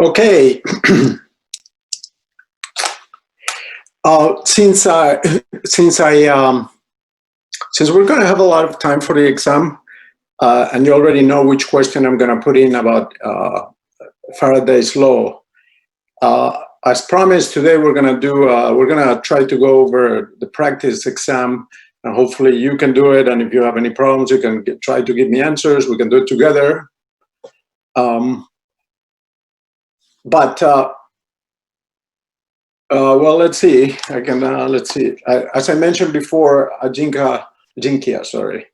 Okay. Since we're going to have a lot of time for the exam, and you already know which question I'm going to put in about Faraday's law. As promised, today we're going to try to go over the practice exam, and hopefully you can do it. And if you have any problems, you can try to give me answers. We can do it together. Well, let's see. Let's see. As I mentioned before, Ajinkia, sorry.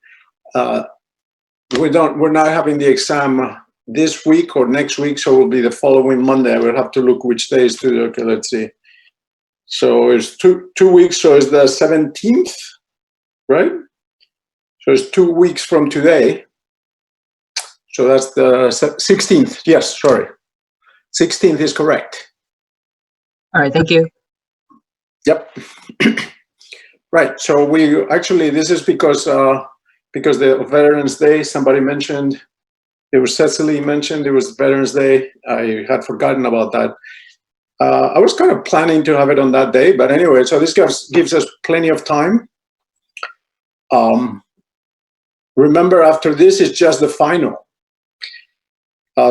We're not having the exam this week or next week, so it will be the following Monday. I will have to look which day is today. Okay, let's see. So it's two weeks, so it's the 17th, right? So it's 2 weeks from today. So that's the 16th. Yes, sorry. 16th is correct. All right, thank you. Yep. Right. So we actually, this is because the Veterans Day, somebody mentioned, it was Cecily mentioned, it was Veterans Day. I had forgotten about that. I was kind of planning to have it on that day, but anyway, so this gives us plenty of time. Remember, after this is just the final.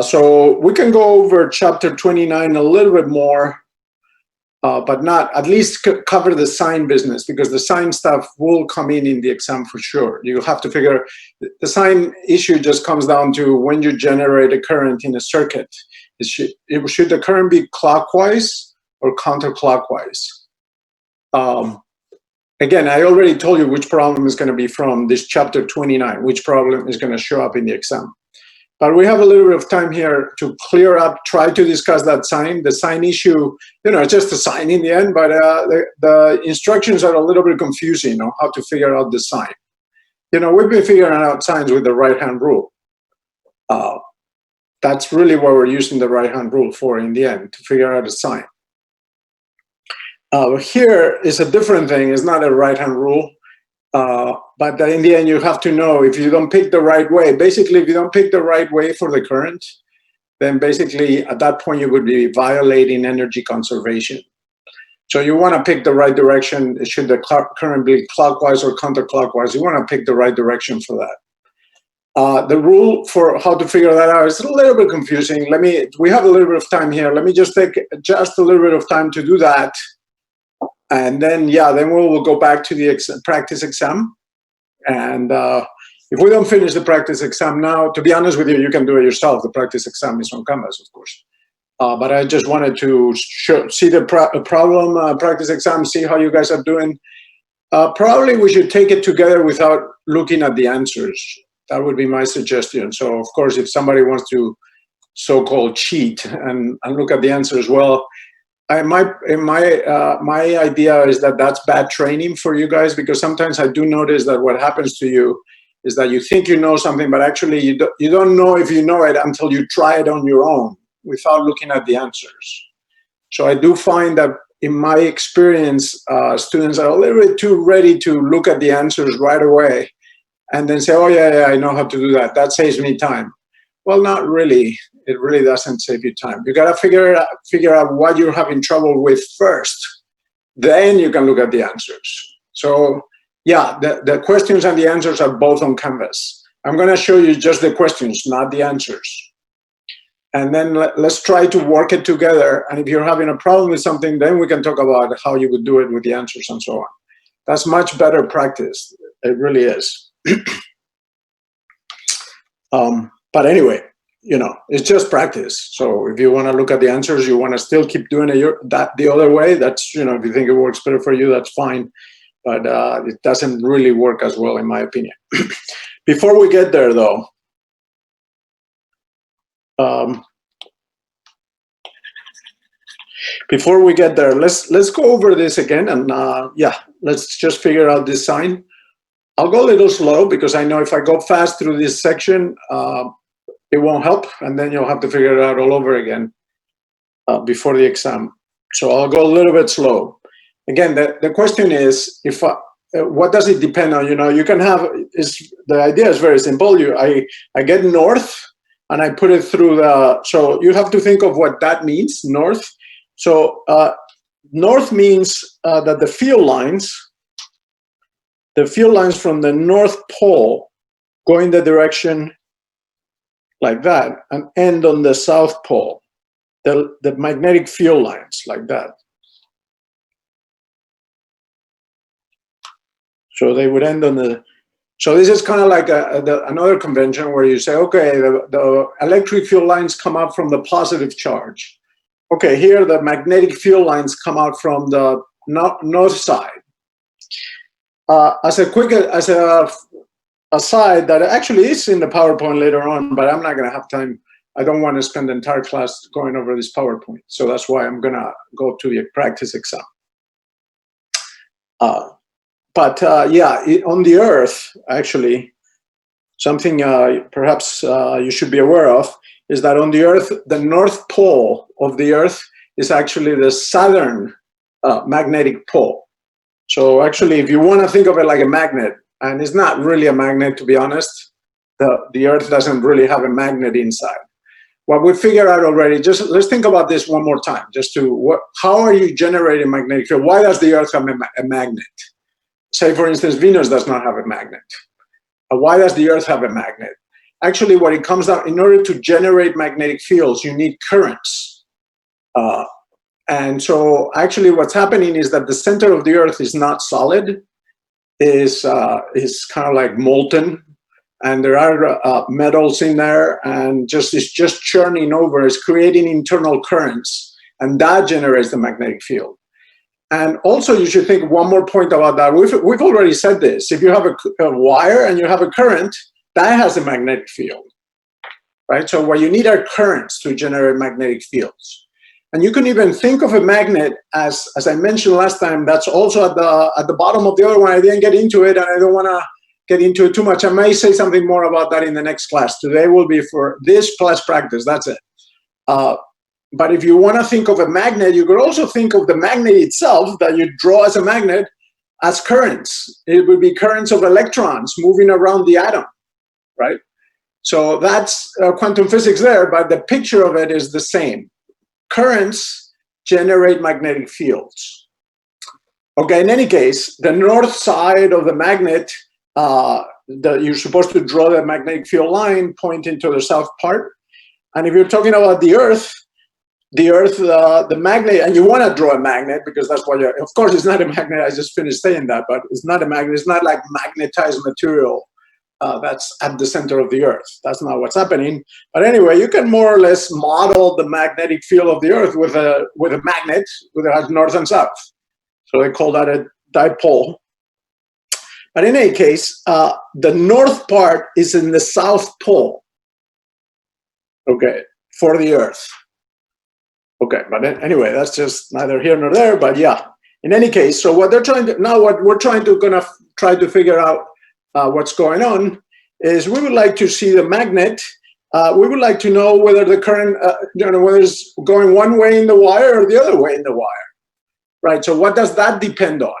So we can go over chapter 29 a little bit more, but not, at least cover the sign business, because the sign stuff will come in the exam for sure. You have to figure, the sign issue just comes down to when you generate a current in a circuit. Should the current be clockwise or counterclockwise? Again, I already told you which problem is going to be from this chapter 29, which problem is going to show up in the exam. But we have a little bit of time here to clear up, try to discuss that sign. The sign issue, it's just a sign in the end, but the instructions are a little bit confusing on how to figure out the sign. We've been figuring out signs with the right-hand rule. That's really what we're using the right-hand rule for in the end, to figure out a sign. Here is a different thing. It's not a right-hand rule. But in the end, you have to know if you don't pick the right way. Basically, if you don't pick the right way for the current, then basically at that point you would be violating energy conservation. So you want to pick the right direction. Should the current be clockwise or counterclockwise? You want to pick the right direction for that. The rule for how to figure that out is a little bit confusing. We have a little bit of time here. Let me just take just a little bit of time to do that. And then, then we'll go back to the practice exam. And if we don't finish the practice exam now, to be honest with you, you can do it yourself. The practice exam is on Canvas, of course. But I just wanted to see the problem, practice exam, see how you guys are doing. Probably we should take it together without looking at the answers. That would be my suggestion. So, of course, if somebody wants to so-called cheat and look at the answers, well, my idea is that that's bad training for you guys, because sometimes I do notice that what happens to you is that you think you know something, but actually you don't know if you know it until you try it on your own without looking at the answers. So I do find that in my experience, students are a little bit too ready to look at the answers right away and then say, oh yeah, I know how to do that. That saves me time. Well, not really. It really doesn't save you time. You got to figure out what you're having trouble with first. Then you can look at the answers. So yeah, the questions and the answers are both on Canvas. I'm going to show you just the questions, not the answers. And then let's try to work it together. And if you're having a problem with something, then we can talk about how you would do it with the answers and so on. That's much better practice. It really is. But anyway, it's just practice. So if you want to look at the answers, you want to still keep doing it the other way, that's, if you think it works better for you, that's fine. But it doesn't really work as well, in my opinion. Before we get there, though, let's go over this again. And let's just figure out this sign. I'll go a little slow because I know if I go fast through this section, it won't help, and then you'll have to figure it out all over again before the exam. So I'll go a little bit slow. Again, the question is, what does it depend on? You can have, the idea is very simple. I get north, and I put it through the, so you have to think of what that means, north. So north means that the field lines from the North Pole go in the direction like that and end on the South Pole, the magnetic field lines like that. So they would end on the, so this is kind of like another convention where you say, okay, the electric field lines come out from the positive charge. Okay, here the magnetic field lines come out from the north side. As a quick, as a aside that actually is in the PowerPoint later on, but I'm not going to have time. I don't want to spend the entire class going over this PowerPoint. So that's why I'm going to go to the practice exam. Yeah, on the Earth, actually, something perhaps you should be aware of is that on the Earth, the North Pole of the Earth is actually the southern magnetic pole. So actually, if you want to think of it like a magnet, and it's not really a magnet, to be honest, the Earth doesn't really have a magnet inside. What we figured out already, just let's think about this one more time, just to, how are you generating magnetic field? Why does the Earth have a magnet? Say, for instance, Venus does not have a magnet. Why does the Earth have a magnet? Actually, what it comes down, in order to generate magnetic fields, you need currents. And so actually what's happening is that the center of the Earth is not solid, is kind of like molten, and there are metals in there, and it's just churning over, it's creating internal currents, and that generates the magnetic field. And also you should think one more point about that. We've already said this. If you have a wire and you have a current, that has a magnetic field, right? So what you need are currents to generate magnetic fields. And you can even think of a magnet as I mentioned last time, that's also at the bottom of the other one. I didn't get into it, and I don't want to get into it too much. I may say something more about that in the next class. Today will be for this plus practice, that's it. But if you want to think of a magnet, you could also think of the magnet itself that you draw as a magnet as currents. It would be currents of electrons moving around the atom, right? So that's quantum physics there, but the picture of it is the same. Currents generate magnetic fields. Okay, in any case, the north side of the magnet, you're supposed to draw the magnetic field line pointing to the south part. And if you're talking about the Earth, the magnet, and you want to draw a magnet because that's what of course it's not a magnet, I just finished saying that, but it's not a magnet, it's not like magnetized material that's at the center of the Earth. That's not what's happening. But anyway, you can more or less model the magnetic field of the Earth with a magnet that has north and south. So they call that a dipole. But in any case, the north part is in the South Pole, okay, for the Earth. Okay, but anyway, that's just neither here nor there, but yeah. In any case, so what they're trying to, now what we're trying to figure out what's going on is we would like to see the magnet. We would like to know whether the current, whether it's going one way in the wire or the other way in the wire, right? So what does that depend on?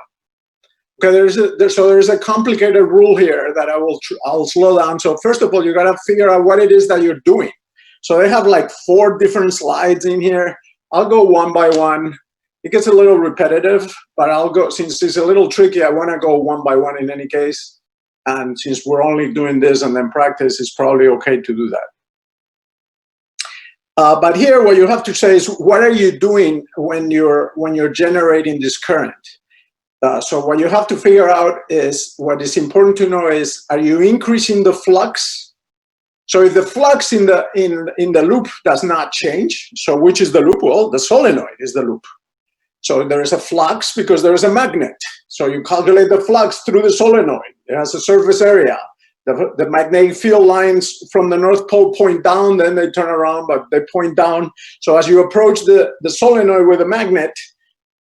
Okay, there's a complicated rule here that I'll slow down. So first of all, you gotta figure out what it is that you're doing. So they have like 4 different slides in here. I'll go one by one. It gets a little repetitive, but I'll go, since it's a little tricky, I wanna go one by one in any case. And since we're only doing this and then practice, it's probably okay to do that. But here, what you have to say is, what are you doing when you're generating this current? So what you have to figure out is, what is important to know is, are you increasing the flux? So if the flux in the loop does not change, so which is the loop? Well, the solenoid is the loop. So there is a flux because there is a magnet. So you calculate the flux through the solenoid. It has a surface area. The magnetic field lines from the North Pole point down, then they turn around, but they point down. So as you approach the solenoid with a magnet,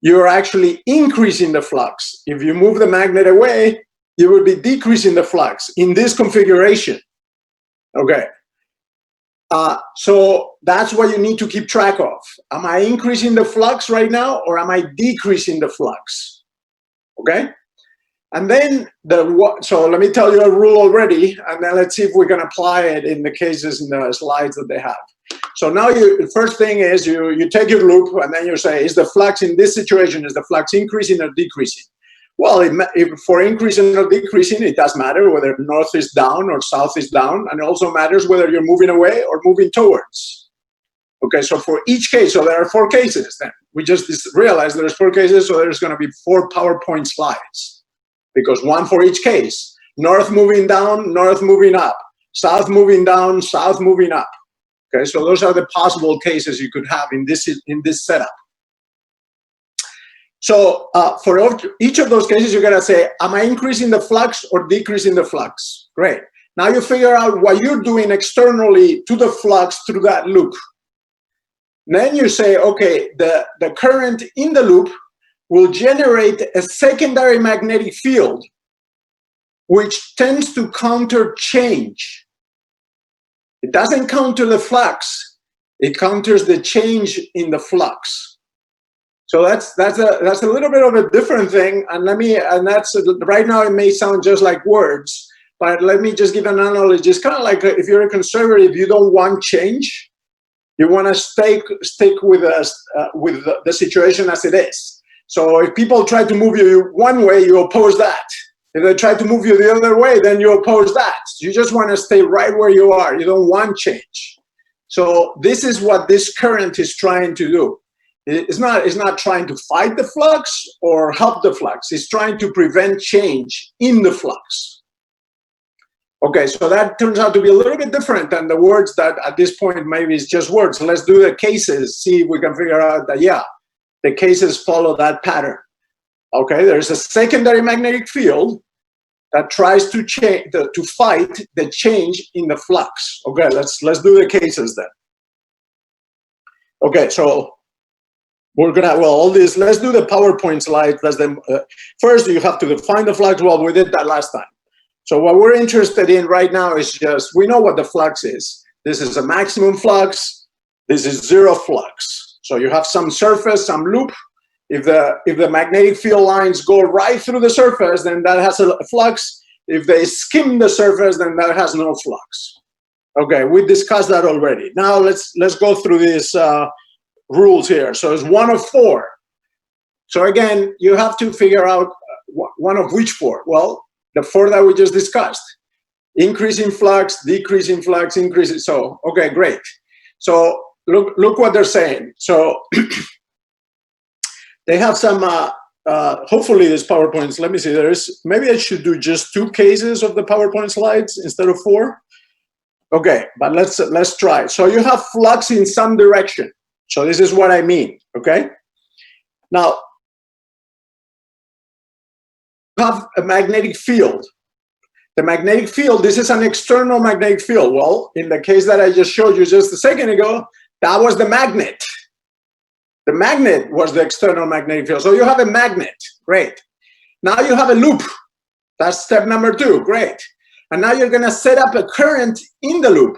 you're actually increasing the flux. If you move the magnet away, you will be decreasing the flux in this configuration. Okay. So that's what you need to keep track of. Am I increasing the flux right now, or am I decreasing the flux? Okay. And then so let me tell you a rule already, and then let's see if we can apply it in the cases in the slides that they have. So now the first thing is you take your loop, and then you say, is the flux in this situation, is the flux increasing or decreasing? Well, if for increasing or decreasing, it does matter whether north is down or south is down, and it also matters whether you're moving away or moving towards. Okay, so for each case, so there are 4 cases then. We just realized there's 4 cases, so there's gonna be 4 PowerPoint slides, because 1 for each case. North moving down, north moving up. South moving down, south moving up. Okay, so those are the possible cases you could have in this setup. So for each of those cases, you're gonna say, am I increasing the flux or decreasing the flux? Great. Now you figure out what you're doing externally to the flux through that loop. Then you say, okay, the current in the loop will generate a secondary magnetic field, which tends to counter change. It doesn't counter the flux, it counters the change in the flux. So that's a little bit of a different thing, and that's right now it may sound just like words, but let me just give an analogy. It's kind of like if you're a conservative, you don't want change. You want to stick with the situation as it is. So if people try to move you one way, you oppose that. If they try to move you the other way, then you oppose that. You just want to stay right where you are. You don't want change. So this is what this current is trying to do. It's not trying to fight the flux or help the flux. It's trying to prevent change in the flux. Okay, so that turns out to be a little bit different than the words that at this point maybe it's just words. So let's do the cases, see if we can figure out that, yeah, the cases follow that pattern. Okay, there's a secondary magnetic field that tries to fight the change in the flux. Okay, let's do the cases then. Okay, so we're gonna, well, all this, let's do the PowerPoint slides. First, you have to define the flux. Well, we did that last time. So what we're interested in right now is just, we know what the flux is. This is a maximum flux. This is zero flux. So you have some surface, some loop. If the magnetic field lines go right through the surface, then that has a flux. If they skim the surface, then that has no flux. Okay, we discussed that already. Now let's go through these rules here. So it's 1 of 4. So again, you have to figure out one of which 4. Well, the 4 that we just discussed. Increasing flux, decreasing flux, increasing. So, okay, great. So look what they're saying. So they have some, hopefully this PowerPoints, let me see, maybe I should do just 2 cases of the PowerPoint slides instead of 4. Okay, but let's try. So you have flux in some direction. So this is what I mean, okay? Now, you have a magnetic field. The magnetic field, this is an external magnetic field. Well, in the case that I just showed you just a second ago, that was the magnet. The magnet was the external magnetic field. So you have a magnet, great. Now you have a loop. That's step number 2, great. And now you're gonna set up a current in the loop.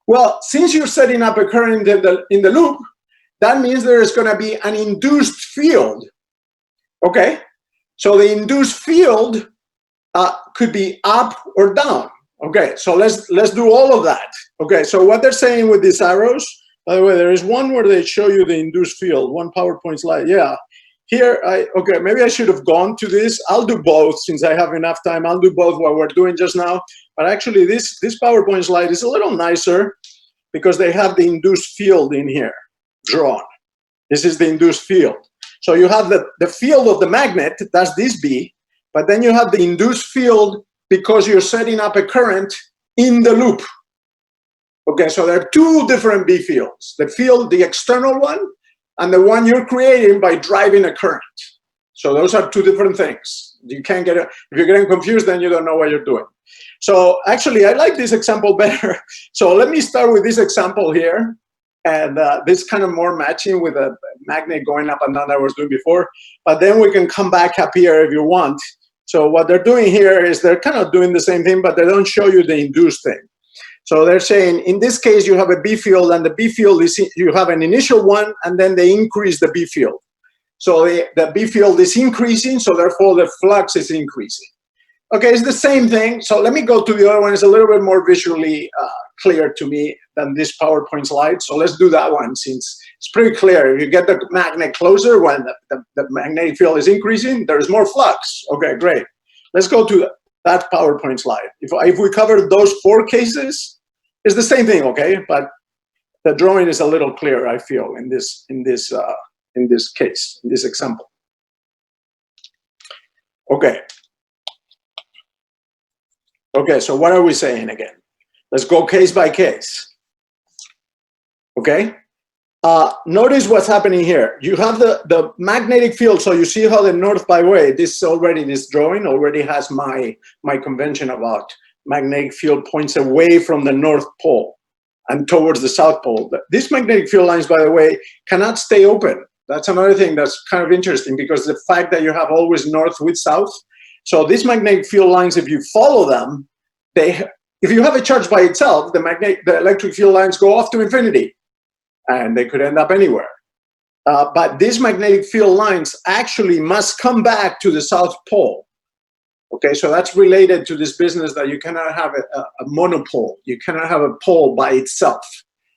Well, since you're setting up a current in the loop, that means there is gonna be an induced field, okay? So the induced field could be up or down. Okay, so let's do all of that. Okay, so what they're saying with these arrows, by the way, there is one where they show you the induced field, one PowerPoint slide. Yeah, here, okay, maybe I should have gone to this. I'll do both since I have enough time. I'll do both what we're doing just now. But actually, this PowerPoint slide is a little nicer because they have the induced field in here drawn. This is the induced field. So you have the field of the magnet, that's this B, but then you have the induced field because you're setting up a current in the loop. Okay, so there are 2 different B fields. The field, the external one, and the one you're creating by driving a current. So those are 2 different things. You can't get it. If you're getting confused, then you don't know what you're doing. So actually, I like this example better. So let me start with this example here. And this kind of more matching with a magnet going up and down that I was doing before. But then we can come back up here if you want. So what they're doing here is they're kind of doing the same thing, but they don't show you the induced thing. So they're saying, in this case, you have a B field, and the B field is, you have an initial one, and then they increase the B field. So the B field is increasing, so therefore the flux is increasing. Okay, it's the same thing. So let me go to the other one. It's a little bit more visually clear to me than this PowerPoint slide. So let's do that one since it's pretty clear. If you get the magnet closer when the magnetic field is increasing, there's more flux. Okay, great. Let's go to that PowerPoint slide. If we cover those 4 cases, it's the same thing, okay? But the drawing is a little clearer, I feel, in this case, in this example. Okay. Okay, so what are we saying again? Let's go case by case. Okay? Notice what's happening here. You have the magnetic field, so you see how the north, by the way, this drawing already has my convention about magnetic field points away from the North Pole and towards the South Pole. These magnetic field lines, by the way, cannot stay open. That's another thing that's kind of interesting because the fact that you have always north with south. So these magnetic field lines, if you follow them, if you have a charge by itself, the electric field lines go off to infinity, and they could end up anywhere. But these magnetic field lines actually must come back to the South Pole. Okay, so that's related to this business that you cannot have a monopole. You cannot have a pole by itself.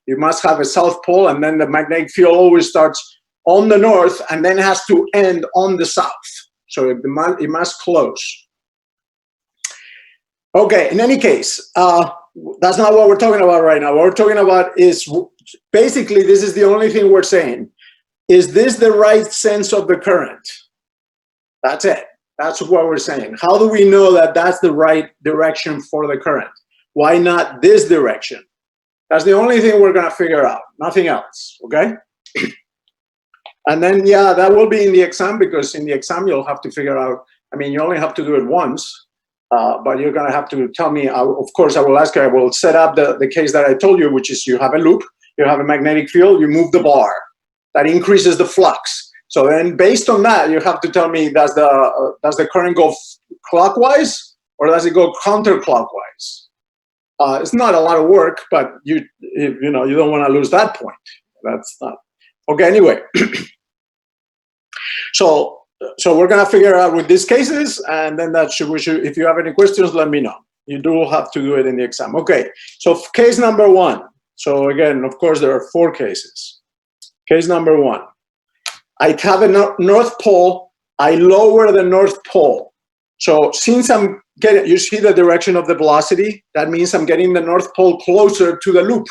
You must have a South Pole, and then the magnetic field always starts on the north and then has to end on the south. So it must close. Okay, in any case, that's not what we're talking about right now. What we're talking about is basically, this is the only thing we're saying. Is this the right sense of the current? That's it. That's what we're saying. How do we know that that's the right direction for the current? Why not this direction? That's the only thing we're going to figure out, nothing else, okay? And then, yeah, that will be in the exam, because in the exam you'll have to figure out, I mean, you only have to do it once, but you're going to have to tell me, of course, I will ask you, I will set up the case that I told you, which is you have a loop, you have a magnetic field, you move the bar. That increases the flux. So then based on that, you have to tell me, does the current go clockwise or does it go counterclockwise? It's not a lot of work, but you don't want to lose that point. That's not okay. Anyway, so we're gonna figure out with these cases, and then if you have any questions, let me know. You do have to do it in the exam. Okay. So case number 1. So again, of course, there are 4 cases. Case number 1. I have a North Pole. I lower the North Pole. So since you see the direction of the velocity, that means I'm getting the North Pole closer to the loop.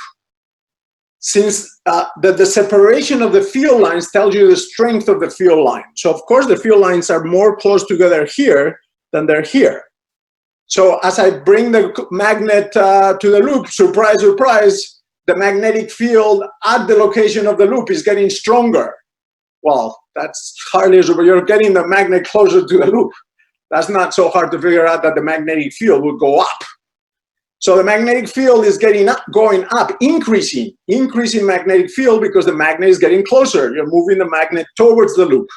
Since the separation of the field lines tells you the strength of the field line. So of course the field lines are more close together here than they're here. So as I bring the magnet to the loop, surprise, surprise, the magnetic field at the location of the loop is getting stronger. Well, that's hardly, you're getting the magnet closer to the loop. That's not so hard to figure out that the magnetic field will go up. So the magnetic field is going up, increasing magnetic field because the magnet is getting closer. You're moving the magnet towards the loop.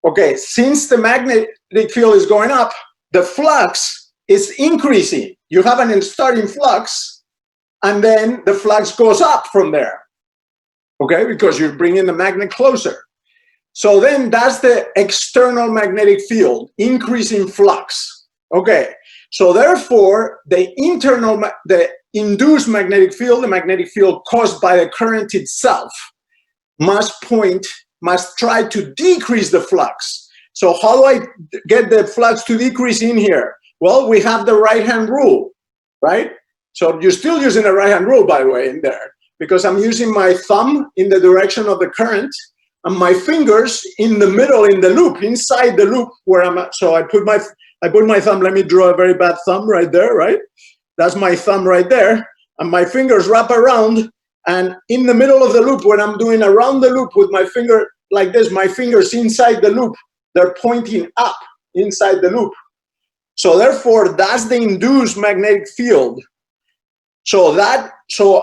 Okay, since the magnetic field is going up, the flux is increasing. You have an starting flux, and then the flux goes up from there. Okay, because you're bringing the magnet closer. So then that's the external magnetic field, increasing flux. Okay, so therefore the induced magnetic field, the magnetic field caused by the current itself, must try to decrease the flux. So how do I get the flux to decrease in here? Well, we have the right-hand rule, right? So you're still using the right-hand rule, by the way, in there, because I'm using my thumb in the direction of the current and my fingers in the middle, in the loop, inside the loop where I'm at. So I put my thumb, let me draw a very bad thumb right there, right? That's my thumb right there. And my fingers wrap around, and in the middle of the loop, when I'm doing around the loop with my finger like this, my fingers inside the loop, they're pointing up inside the loop. So therefore, that's the induced magnetic field. So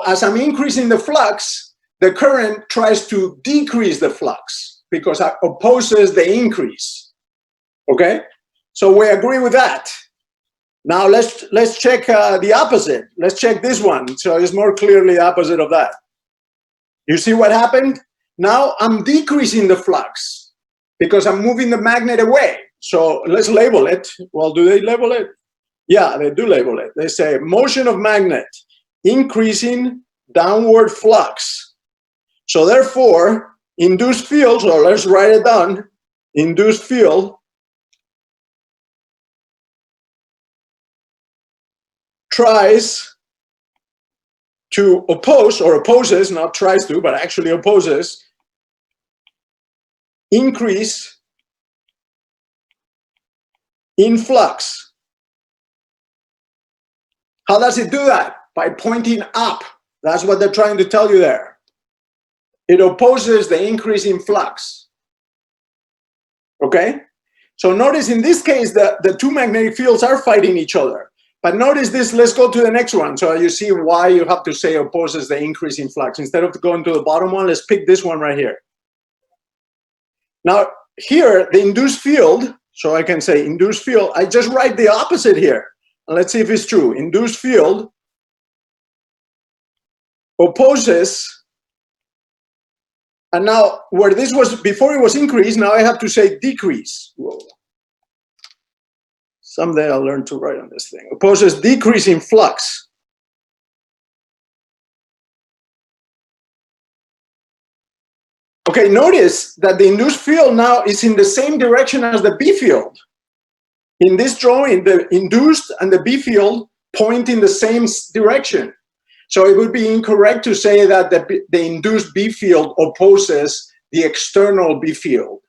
as I'm increasing the flux, the current tries to decrease the flux because it opposes the increase. Okay? So we agree with that. Now let's check the opposite. Let's check this one. So it's more clearly the opposite of that. You see what happened? Now I'm decreasing the flux because I'm moving the magnet away. So let's label it. Well, do they label it? Yeah, they do label it. They say motion of magnet, increasing downward flux. So therefore, induced field, so let's write it down, induced field tries to oppose, or opposes, not tries to, but actually opposes, increase in flux. How does it do that? By pointing up. That's what they're trying to tell you there. It opposes the increase in flux. Okay? So notice in this case that the two magnetic fields are fighting each other. But notice this, let's go to the next one. So you see why you have to say opposes the increase in flux. Instead of going to the bottom one, let's pick this one right here. Now here, the induced field, so I can say induced field, I just write the opposite here. And let's see if it's true. Induced field opposes, and now where this was, before it was increase, now I have to say decrease. Whoa. Someday I'll learn to write on this thing. Opposes decrease in flux. Okay, notice that the induced field now is in the same direction as the B field. In this drawing, the induced and the B field point in the same direction. So it would be incorrect to say that the induced B field opposes the external B field.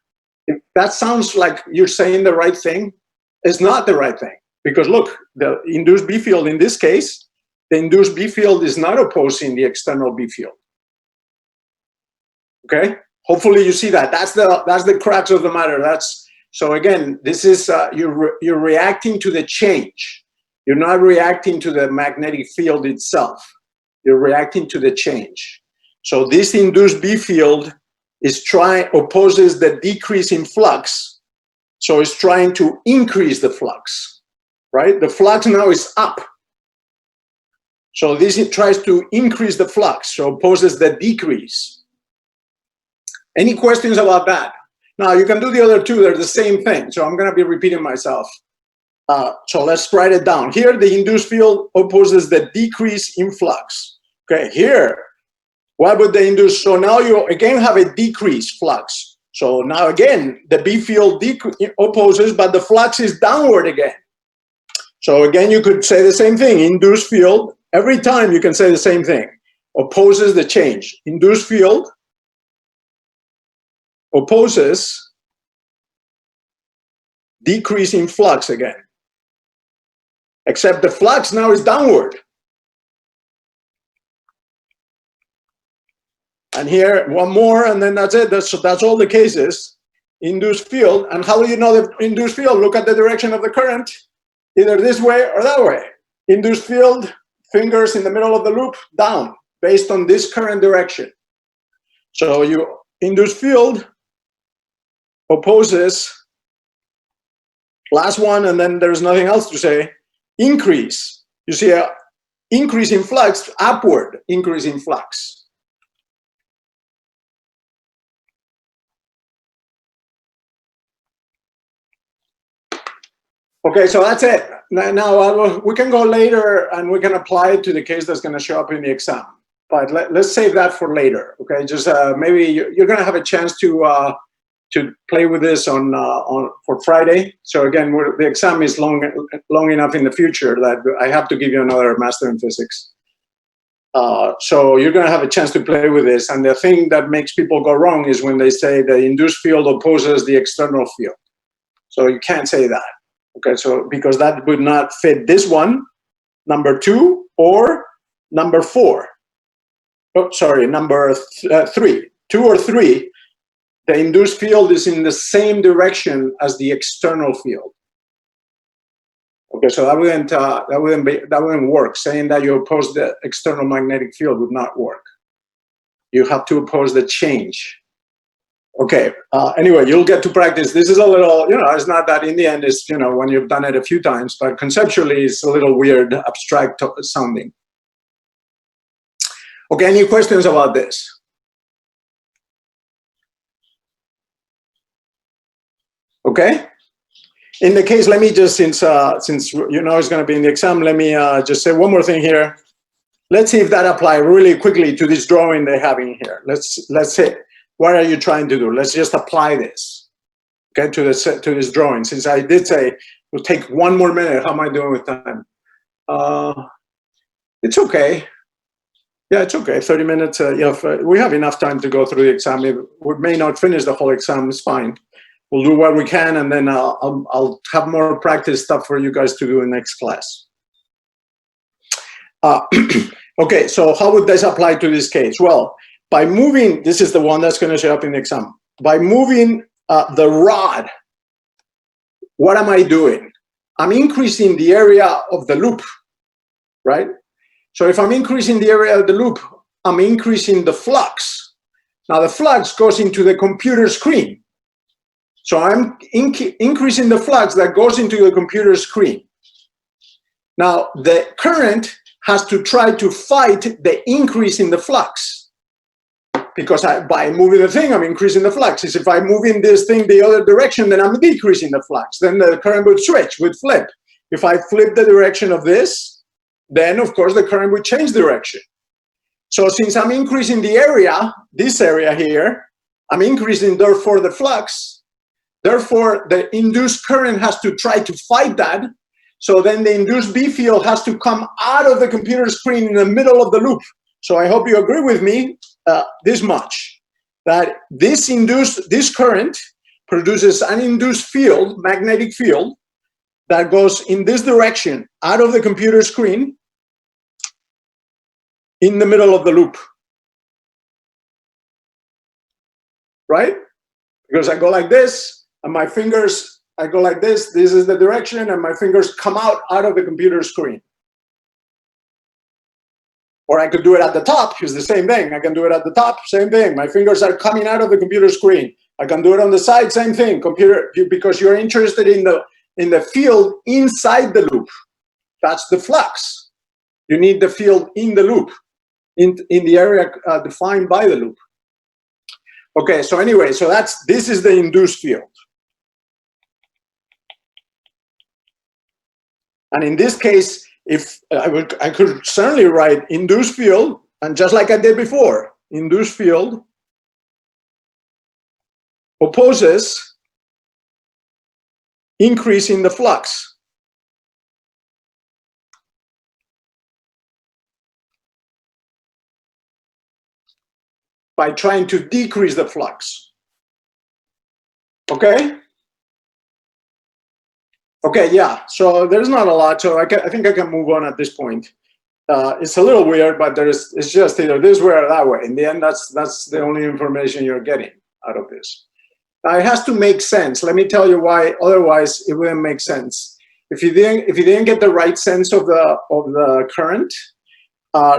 If that sounds like you're saying the right thing, it's not the right thing. Because look, the induced B field in this case, the induced B field is not opposing the external B field. Okay? Hopefully you see that. That's the crux of the matter. So again, this is you're reacting to the change. You're not reacting to the magnetic field itself. You're reacting to the change. So this induced B field opposes the decrease in flux. So it's trying to increase the flux, right? The flux now is up. So this it tries to increase the flux, so opposes the decrease. Any questions about that? Now you can do the other two, they're the same thing. So I'm gonna be repeating myself. So let's write it down. Here, the induced field opposes the decrease in flux. Okay, here, what would the induce? So now you again have a decreased flux. So now again, the B field opposes, but the flux is downward again. So again, you could say the same thing. Induced field, every time you can say the same thing. Opposes the change. Induced field opposes decreasing flux again. Except the flux now is downward. And here, one more, and then that's it. That's all the cases. Induced field. And how do you know the induced field? Look at the direction of the current, either this way or that way. Induced field, fingers in the middle of the loop, down, based on this current direction. So you induced field opposes, last one, and then there's nothing else to say, increase. You see a increase in flux, upward increase in flux. Okay, so that's it. Now we can go later and we can apply it to the case that's going to show up in the exam. But let's save that for later. Okay, just maybe you're going to have a chance to play with this for Friday. So again, the exam is long enough in the future that I have to give you another master in physics. So you're going to have a chance to play with this. And the thing that makes people go wrong is when they say the induced field opposes the external field. So you can't say that. Okay, so because that would not fit this one, number 2, or number 4. Oh, sorry, number 3. 2 or 3, the induced field is in the same direction as the external field. Okay, so that wouldn't work. Saying that you oppose the external magnetic field would not work. You have to oppose the change. Okay, anyway, you'll get to practice. This is a little, it's not that in the end, it's, when you've done it a few times, but conceptually it's a little weird, abstract sounding. Okay, any questions about this? Okay? In the case, let me just, since you know it's going to be in the exam, let me just say one more thing here. Let's see if that applies really quickly to this drawing they have in here. Let's say, what are you trying to do? Let's just apply this, okay, to this drawing. Since I did say we'll take 1 more minute. How am I doing with time? It's okay. Yeah, it's okay. 30 minutes. We have enough time to go through the exam. We may not finish the whole exam. It's fine. We'll do what we can, and then I'll have more practice stuff for you guys to do in next class. Okay, so how would this apply to this case? Well, by moving, this is the one that's going to show up in the exam. By moving the rod, what am I doing? I'm increasing the area of the loop, right? So if I'm increasing the area of the loop, I'm increasing the flux. Now the flux goes into the computer screen. So I'm increasing the flux that goes into the computer screen. Now the current has to try to fight the increase in the flux. Because by moving the thing, I'm increasing the flux. If I'm moving this thing the other direction, then I'm decreasing the flux. Then the current would switch, would flip. If I flip the direction of this, then of course the current would change direction. So since I'm increasing the area, this area here, I'm increasing therefore the flux, therefore the induced current has to try to fight that. So then the induced B field has to come out of the computer screen in the middle of the loop. So I hope you agree with me this much, that this current produces an induced field, magnetic field, that goes in this direction out of the computer screen in the middle of the loop. Right? Because I go like this, and my fingers, I go like this is the direction, and my fingers come out of the computer screen. Or I could do it at the top, it's the same thing. I can do it at the top, same thing. My fingers are coming out of the computer screen. I can do it on the side, same thing. Because you're interested in the field inside the loop. That's the flux. You need the field in the loop, in the area defined by the loop. Okay, so anyway, so this is the induced field. And in this case, if I could certainly write induced field, and just like I did before, induced field opposes increase in the flux. By trying to decrease the flux. Okay? Okay, yeah, so there's not a lot, so I think I can move on at this point. It's a little weird, but it's just either this way or that way. In the end, that's the only information you're getting out of this. Now, it has to make sense. Let me tell you why, otherwise it wouldn't make sense. If you didn't get the right sense of the current,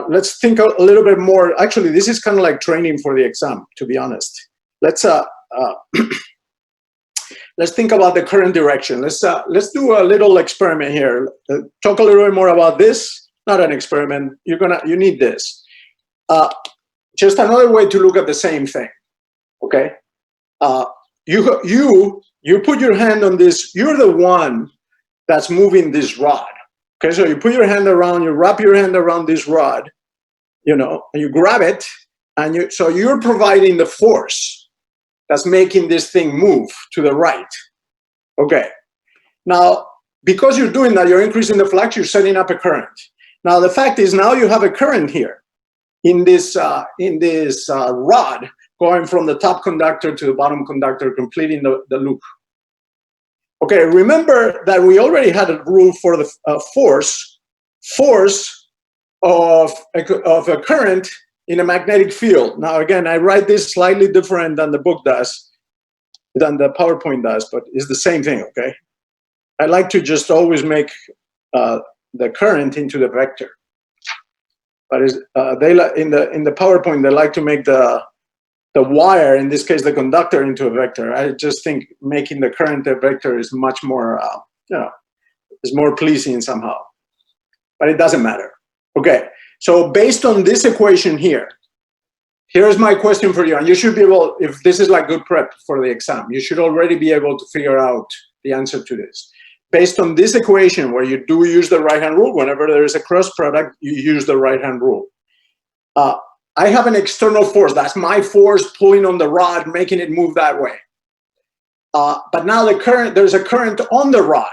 let's think a little bit more. Actually, this is kind of like training for the exam, to be honest. Let's think about the current direction. Let's do a little experiment here. Talk a little bit more about this. Not an experiment. You need this. Just another way to look at the same thing. Okay. You put your hand on this. You're the one that's moving this rod. Okay, so you put your hand around, you wrap your hand around this rod, and you grab it, and so you're providing the force that's making this thing move to the right. Okay. Now, because you're doing that, you're increasing the flux, you're setting up a current. Now, the fact is now you have a current here in this rod going from the top conductor to the bottom conductor, completing the loop. Okay, remember that we already had a rule for the force of a current in a magnetic field. Now, again, I write this slightly different than the book does, than the PowerPoint does, but it's the same thing, okay? I like to just always make the current into the vector. But in the PowerPoint, they like to make the wire, in this case, the conductor, into a vector. I just think making the current a vector is much more, is more pleasing somehow. But it doesn't matter. Okay, so based on this equation here, Here's my question for you, and you should be able, if this is like good prep for the exam, you should already be able to figure out the answer to this. Based on this equation, where you do use the right-hand rule, whenever there is a cross product, you use the right-hand rule. I have an external force. That's my force pulling on the rod, making it move that way. But now there's a current on the rod.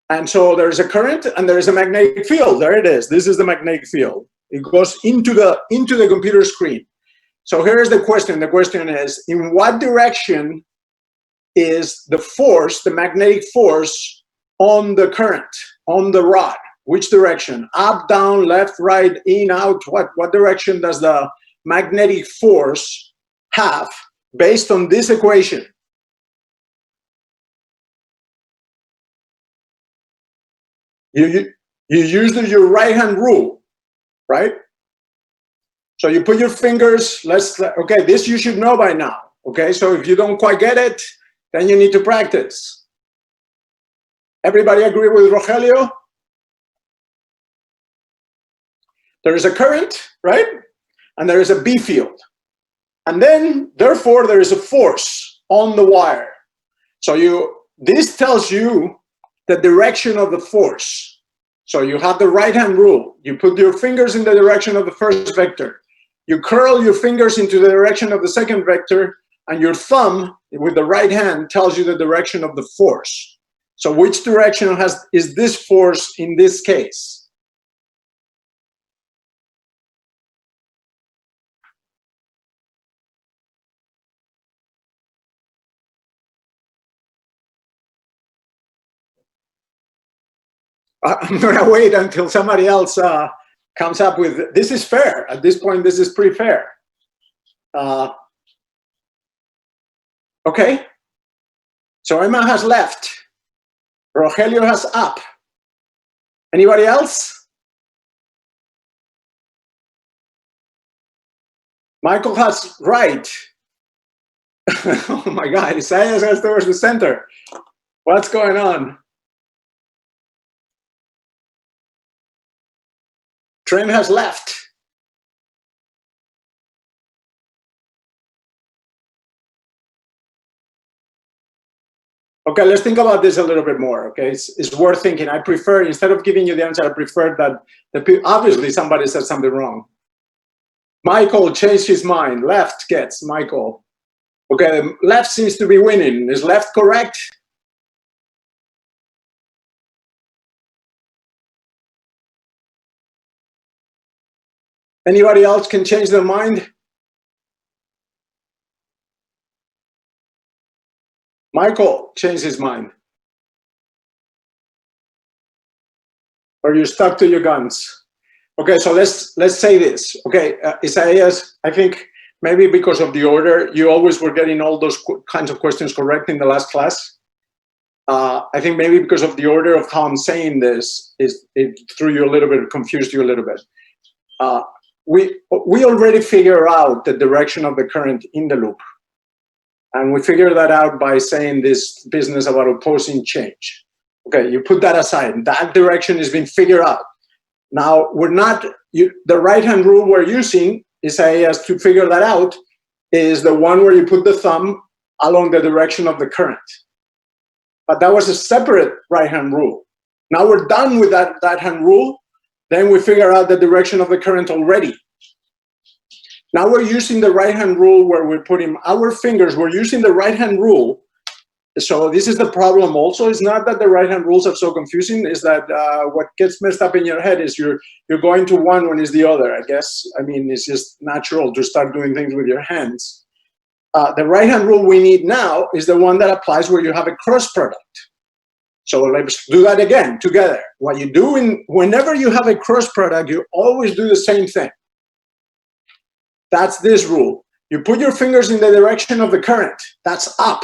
And so there's a current and there's a magnetic field. There it is. This is the magnetic field. It goes into the computer screen. So here's the question. The question is, in what direction is the force, the magnetic force, on the current, on the rod? Which direction? Up, down, left, right, in, out? What direction does the magnetic force have based on this equation? You use your right-hand rule, right? So you put your fingers, okay, this you should know by now, okay? So if you don't quite get it, then you need to practice. Everybody agree with Rogelio? There is a current, right? And there is a B field. And then, therefore, there is a force on the wire. So this tells you the direction of the force. So you have the right-hand rule. You put your fingers in the direction of the first vector. You curl your fingers into the direction of the second vector, and your thumb with the right hand tells you the direction of the force. So which direction is this force in this case? I'm gonna wait until somebody else comes up with, this is fair. At this point, this is pretty fair. Okay, so Emma has left. Rogelio has up. Anybody else? Michael has right. Oh my God, Isaias has towards the center. What's going on? Trent has left. Okay, let's think about this a little bit more, okay? It's worth thinking. I prefer, instead of giving you the answer, I prefer that obviously somebody said something wrong. Michael changed his mind. Left gets Michael. Okay, the left seems to be winning. Is left correct? Anybody else can change their mind? Michael changed his mind. Or you're stuck to your guns. Okay, so let's say this. Okay, Isaias, I think maybe because of the order, you always were getting all those kinds of questions correct in the last class. I think maybe because of the order of how I'm saying this, it threw you a little bit, confused you a little bit. We already figure out the direction of the current in the loop. And we figure that out by saying this business about opposing change. Okay, you put that aside. That direction has been figured out. Now, the right-hand rule we're using, Isaias, to figure that out, is the one where you put the thumb along the direction of the current. But that was a separate right-hand rule. Now we're done with that hand rule. Then we figure out the direction of the current already. Now we're using the right-hand rule where we're putting our fingers, we're using the right-hand rule. So this is the problem also. It's not that the right-hand rules are so confusing, is that what gets messed up in your head is you're going to one when it's the other, I guess. I mean, it's just natural to start doing things with your hands. The right-hand rule we need now is the one that applies where you have a cross product. So let's do that again together. What you do whenever you have a cross product, you always do the same thing. That's this rule. You put your fingers in the direction of the current. That's up.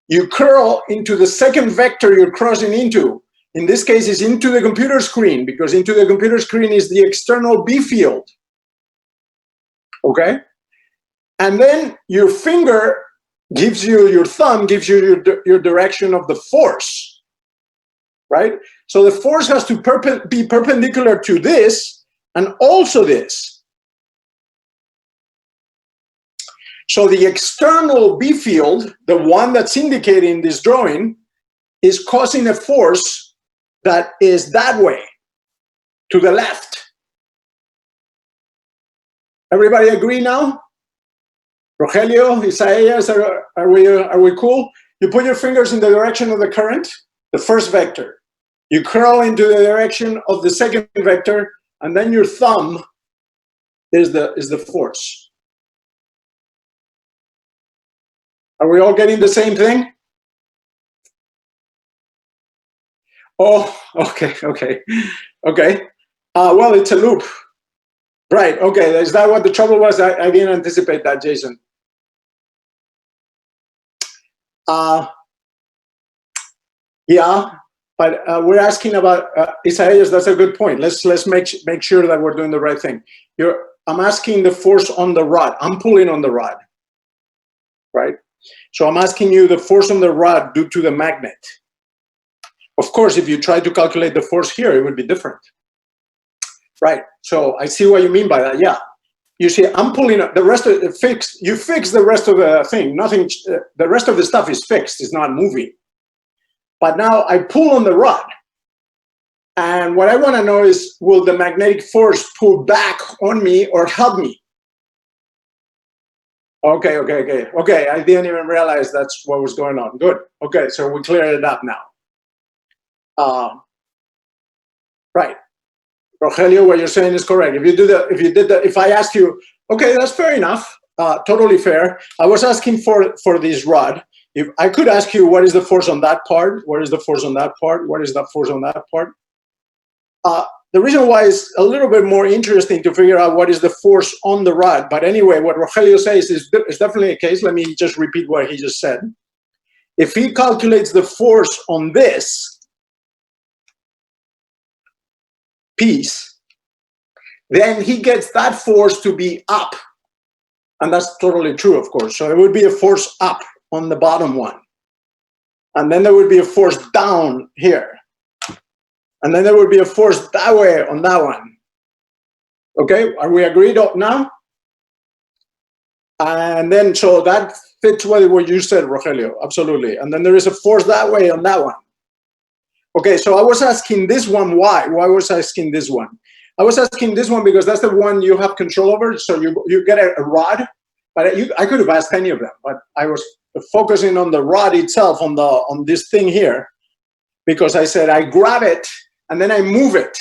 You curl into the second vector you're crossing into. In this case, it's into the computer screen, because into the computer screen is the external B field. Okay? And then your finger gives you, your thumb gives you your direction of the force. Right? So the force has to be perpendicular to this and also this. So the external B field, the one that's indicated in this drawing, is causing a force that is that way, to the left. Everybody agree now? Rogelio, Isaías, are we cool? You put your fingers in the direction of the current, the first vector. You curl into the direction of the second vector, and then your thumb is the force. Are we all getting the same thing? Oh, okay. Well, it's a loop. Right, okay, is that what the trouble was? I didn't anticipate that, Jason. Yeah, but we're asking about, Isaias, that's a good point. Let's make sure that we're doing the right thing. I'm asking the force on the rod. I'm pulling on the rod, right? So I'm asking you the force on the rod due to the magnet. Of course, if you try to calculate the force here, it would be different. Right, so I see what you mean by that, yeah. You see, I'm pulling the rest of it fixed. You fix the rest of the thing. Nothing, the rest of the stuff is fixed, it's not moving. But now I pull on the rod. And what I want to know is, will the magnetic force pull back on me or help me? Okay, I didn't even realize that's what was going on. Good, okay, so we cleared it up now. Right. Rogelio, what you're saying is correct. If I asked you, okay, that's fair enough, totally fair. I was asking for this rod. If I could ask you, what is the force on that part? What is the force on that part? What is the force on that part? The reason why it's a little bit more interesting to figure out what is the force on the rod. But anyway, what Rogelio says is definitely a case. Let me just repeat what he just said. If he calculates the force on this piece, then he gets that force to be up. And that's totally true, of course. So it would be a force up on the bottom one. And then there would be a force down here. And then there would be a force that way on that one. Okay, are we agreed now? And then, so that fits what you said, Rogelio, absolutely. And then there is a force that way on that one. Okay, so I was asking this one, why? Why was I asking this one? I was asking this one because that's the one you have control over. So you get a rod, but I could have asked any of them, but I was focusing on the rod itself, on this thing here, because I said I grab it and then I move it.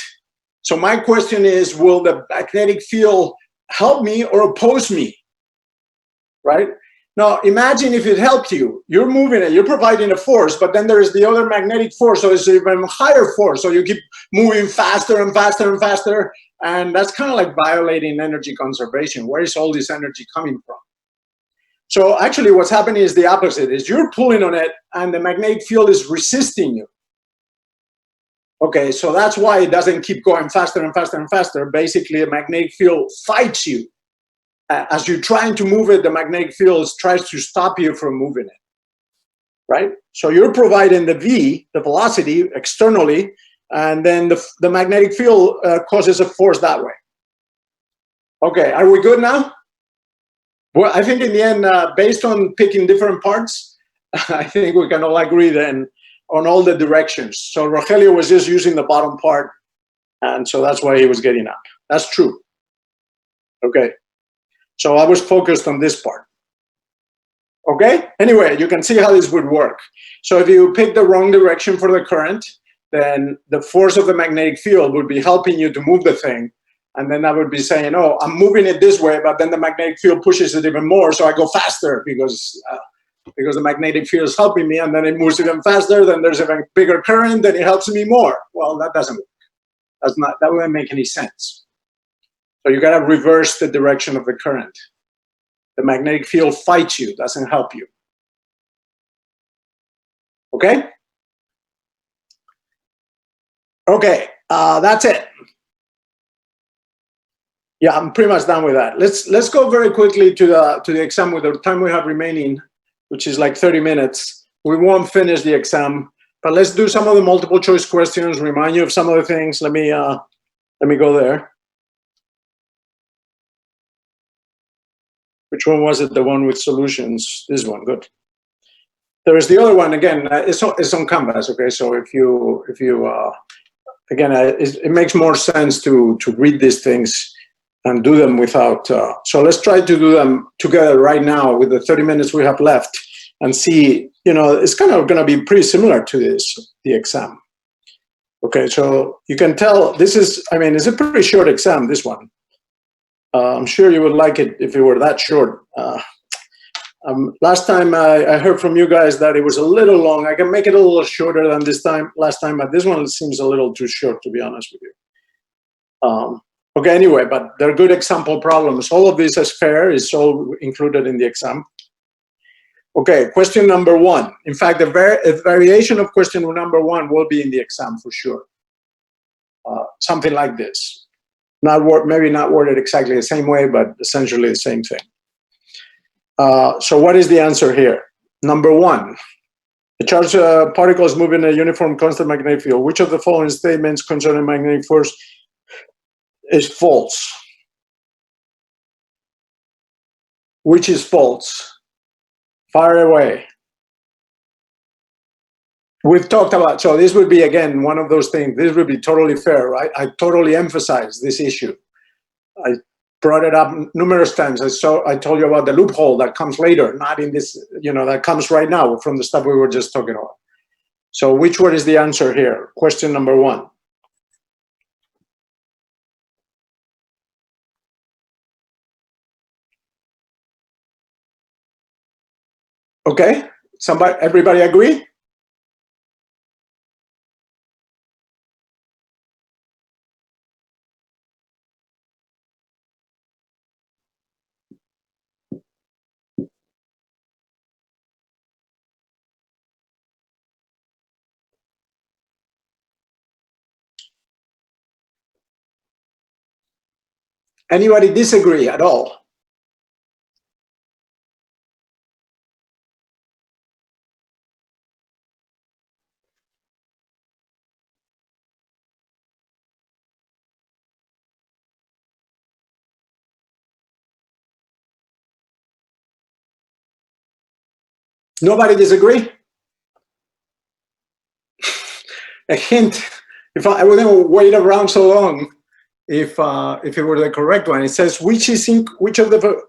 So my question is, will the magnetic field help me or oppose me, right? Now, imagine if it helped you. You're moving it, you're providing a force, but then there's the other magnetic force, so it's an even higher force. So you keep moving faster and faster and faster, and that's kind of like violating energy conservation. Where is all this energy coming from? So actually what's happening is the opposite, is you're pulling on it, and the magnetic field is resisting you. Okay, so that's why it doesn't keep going faster and faster and faster. Basically, the magnetic field fights you. As you're trying to move it, the magnetic field tries to stop you from moving it, right? So you're providing the V, the velocity, externally, and then the magnetic field causes a force that way. Okay, are we good now? Well, I think in the end, based on picking different parts, I think we can all agree then on all the directions. So Rogelio was just using the bottom part, and so that's why he was getting up. That's true. Okay. So I was focused on this part. Okay? Anyway, you can see how this would work. So if you pick the wrong direction for the current, then the force of the magnetic field would be helping you to move the thing. And then I would be saying, oh, I'm moving it this way, but then the magnetic field pushes it even more, so I go faster because the magnetic field is helping me, and then it moves even faster, then there's a bigger current, then it helps me more. Well, that doesn't work. That wouldn't make any sense. So you got to reverse the direction of the current. The magnetic field fights you, doesn't help you. Okay? Okay, that's it. Yeah, I'm pretty much done with that. Let's go very quickly to the exam with the time we have remaining, which is like 30 minutes. We won't finish the exam, but let's do some of the multiple choice questions, remind you of some of the things. Let me go there. Which one was it? The one with solutions. This one. Good. There is the other one again. It's on Canvas. Okay, so if you again, it makes more sense to read these things and do them without. So let's try to do them together right now with the 30 minutes we have left, and see. You know, it's kind of going to be pretty similar to the exam. Okay, so you can tell this is. I mean, it's a pretty short exam. This one. I'm sure you would like it if it were that short. Last time I heard from you guys that it was a little long. I can make it a little shorter than last time, but this one seems a little too short, to be honest with you. Okay, anyway, but they're good example problems. All of this is fair, is all included in the exam. Okay, question number 1. In fact, a variation of question number 1 will be in the exam for sure. Something like this. Maybe not worded exactly the same way, but essentially the same thing. So what is the answer here? Number 1, the charged particles move in a uniform constant magnetic field. Which of the following statements concerning magnetic force is false? Which is false? Fire away. We've talked about, so this would be, again, one of those things. This would be totally fair, right? I totally emphasize this issue. I brought it up numerous times. I told you about the loophole that comes later, not in this, you know, that comes right now from the stuff we were just talking about. So which one is the answer here? Question number 1. Okay, everybody agree? Anybody disagree at all? Nobody disagree? A hint, if I wouldn't wait around so long, if it were the correct one. It says which of the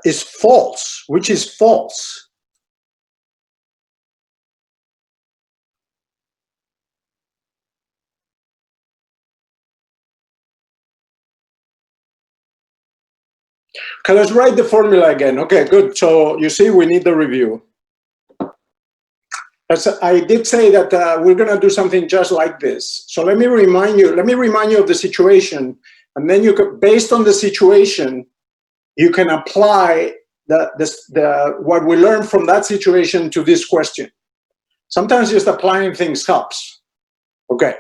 is false. Which is false? Okay, let's write the formula again. Okay, good. So you see, we need the review. As I did say that we're going to do something just like this. So let me remind you of the situation, and then you could, based on the situation, you can apply what we learned from that situation to this question. Sometimes just applying things helps. Okay,